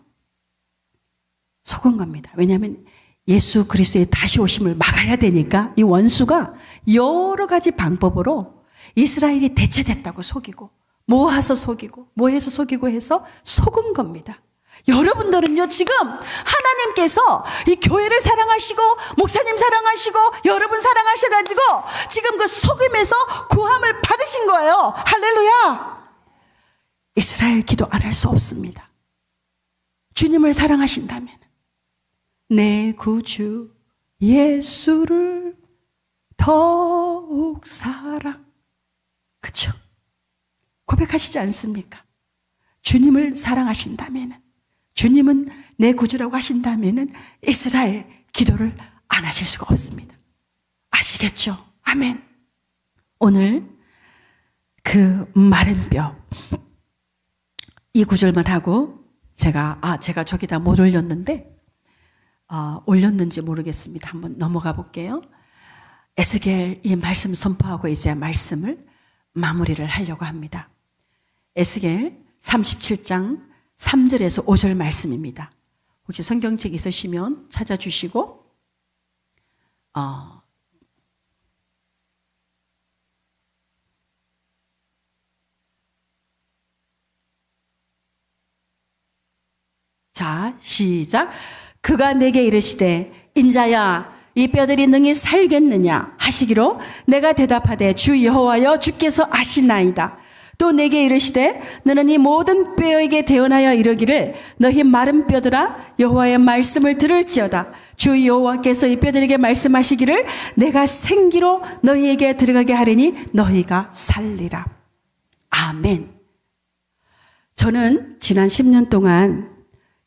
속은 겁니다. 왜냐하면 예수 그리스도의 다시 오심을 막아야 되니까 이 원수가 여러 가지 방법으로 이스라엘이 대체됐다고 속이고 모아서 속이고 모해서 속이고 해서 속은 겁니다. 여러분들은요 지금 하나님께서 이 교회를 사랑하시고 목사님 사랑하시고 여러분 사랑하셔가지고 지금 그 속임에서 구함을 받으신 거예요. 할렐루야. 이스라엘 기도 안 할 수 없습니다. 주님을 사랑하신다면 내 구주 예수를 더욱 사랑. 그렇죠? 고백하시지 않습니까? 주님을 사랑하신다면 주님은 내 구주라고 하신다면 이스라엘 기도를 안 하실 수가 없습니다. 아시겠죠? 아멘. 오늘 그 마른 뼈 이 구절만 하고 제가 저기다 못 올렸는데 올렸는지 모르겠습니다. 한번 넘어가 볼게요. 에스겔 이 말씀 선포하고 이제 말씀을 마무리를 하려고 합니다. 에스겔 37장 3절에서 5절 말씀입니다. 혹시 성경책 있으시면 찾아주시고 자, 시작. 그가 내게 이르시되 인자야 이 뼈들이 능히 살겠느냐 하시기로 내가 대답하되 주 여호와여 주께서 아시나이다. 또 내게 이르시되 너는 이 모든 뼈에게 대언하여 이르기를 너희 마른 뼈들아 여호와의 말씀을 들을지어다. 주 여호와께서 이 뼈들에게 말씀하시기를 내가 생기로 너희에게 들어가게 하리니 너희가 살리라. 아멘. 저는 지난 10년 동안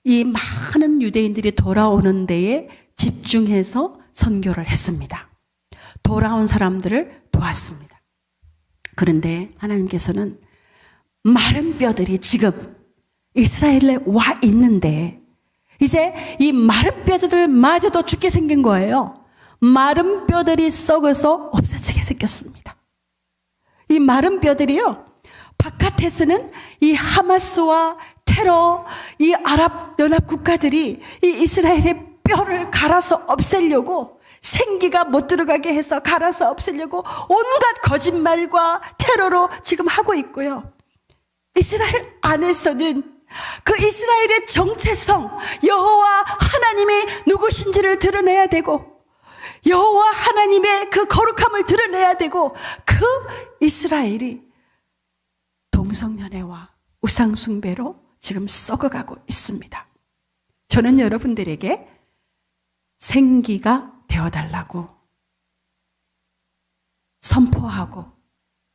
이 많은 유대인들이 돌아오는 데에 집중해서 선교를 했습니다. 돌아온 사람들을 도왔습니다. 그런데 하나님께서는 마른 뼈들이 지금 이스라엘에 와 있는데 이제 이 마른 뼈들마저도 죽게 생긴 거예요. 마른 뼈들이 썩어서 없어지게 생겼습니다. 이 마른 뼈들이요, 바깥에서는 이 하마스와 테러, 이 아랍 연합 국가들이 이 이스라엘의 뼈를 갈아서 없애려고 생기가 못 들어가게 해서 갈아서 없애려고 온갖 거짓말과 테러로 지금 하고 있고요. 이스라엘 안에서는 그 이스라엘의 정체성, 여호와 하나님이 누구신지를 드러내야 되고 여호와 하나님의 그 거룩함을 드러내야 되고 그 이스라엘이 동성연애와 우상숭배로 지금 썩어가고 있습니다. 저는 여러분들에게 생기가 되어달라고 선포하고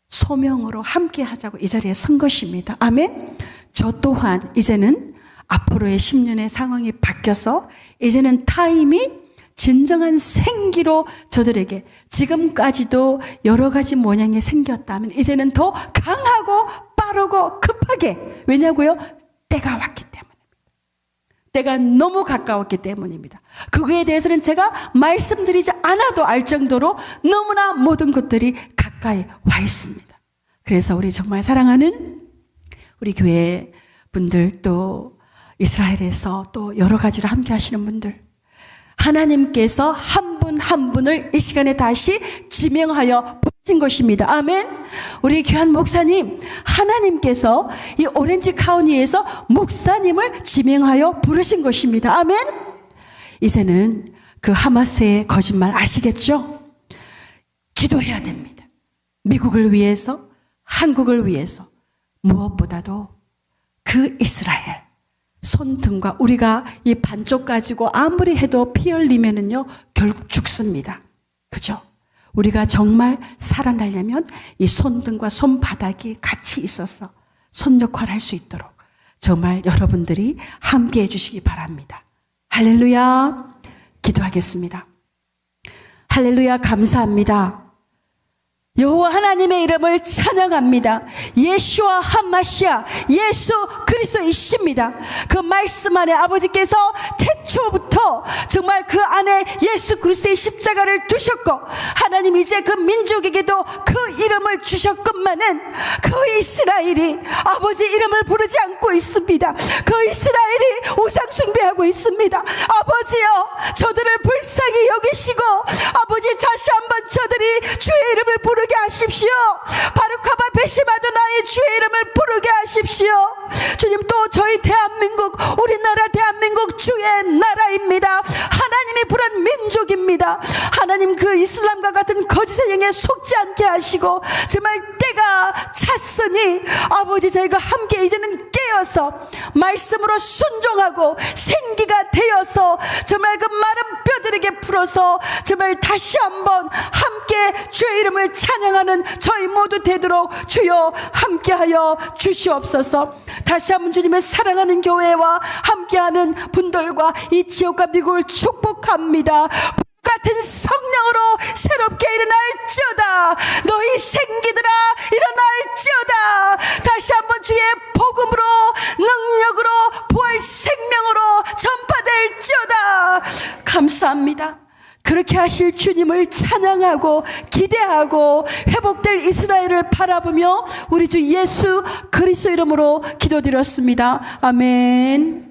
소명으로 함께 하자고 이 자리에 선 것입니다. 아멘. 저 또한 이제는 앞으로의 10년의 상황이 바뀌어서 이제는 타임이 진정한 생기로 저들에게 지금까지도 여러 가지 모양이 생겼다면 이제는 더 강하고 빠르고 급하게, 왜냐고요? 때가 왔기 때문입니다. 때가 너무 가까웠기 때문입니다. 그거에 대해서는 제가 말씀드리지 않아도 알 정도로 너무나 모든 것들이 가까이 와 있습니다. 그래서 우리 정말 사랑하는 우리 교회 분들, 또 이스라엘에서 또 여러 가지로 함께 하시는 분들, 하나님께서 한 분 한 분을 이 시간에 다시 지명하여 부르신 것입니다. 아멘. 우리 귀한 목사님, 하나님께서 이 오렌지 카운티에서 목사님을 지명하여 부르신 것입니다. 아멘. 이제는 그 하마스의 거짓말 아시겠죠? 기도해야 됩니다. 미국을 위해서, 한국을 위해서, 무엇보다도 그 이스라엘 손등과 우리가 이 반쪽 가지고 아무리 해도 피 흘리면은요 결국 죽습니다. 그죠? 우리가 정말 살아나려면 이 손등과 손바닥이 같이 있어서 손 역할을 할 수 있도록 정말 여러분들이 함께 해주시기 바랍니다. 할렐루야. 기도하겠습니다. 할렐루야. 감사합니다. 여호와 하나님의 이름을 찬양합니다. 예수와 하마시아 예수 그리스도이십니다. 그 말씀 안에 아버지께서 태초부터 정말 그 안에 예수 그리스도의 십자가를 두셨고, 하나님 이제 그 민족에게도 그 이름을 주셨건만은 그 이스라엘이 아버지 이름을 부르지 않고 있습니다. 그 이스라엘이 우상 숭배하고 있습니다. 아버지여, 저들을 불쌍히 여기시고 아버지 다시 한번 저들이 주의 이름을 부르게 하십시오. 바룩하바 베시마도 나의 주의 이름을 부르게 하십시오. 주님, 또 저희 대한민국, 우리나라 대한민국 주의 나라입니다. 하나님이 부른 민족입니다. 하나님, 그 이슬람과 같은 거짓의 영에 속지 않게 하시고 정말 때가 찼으니 아버지 저희가 함께 이제는 깨어서 말씀으로 순종하고 생기가 되어서 정말 그 마른 뼈들에게 풀어서 정말 다시 한번 함께 주의 이름을 찬양하는 저희 모두 되도록 주여 함께하여 주시옵소서. 다시 한번 주님의 사랑하는 교회와 함께하는 분들과 이 지역과 미국을 축복합니다. 같은 성령으로 새롭게 일어날지어다. 너희 생기들아 일어날지어다. 다시 한번 주의 복음으로 능력으로 부활 생명으로 전파될지어다. 감사합니다. 그렇게 하실 주님을 찬양하고 기대하고 회복될 이스라엘을 바라보며 우리 주 예수 그리스도 이름으로 기도드렸습니다. 아멘.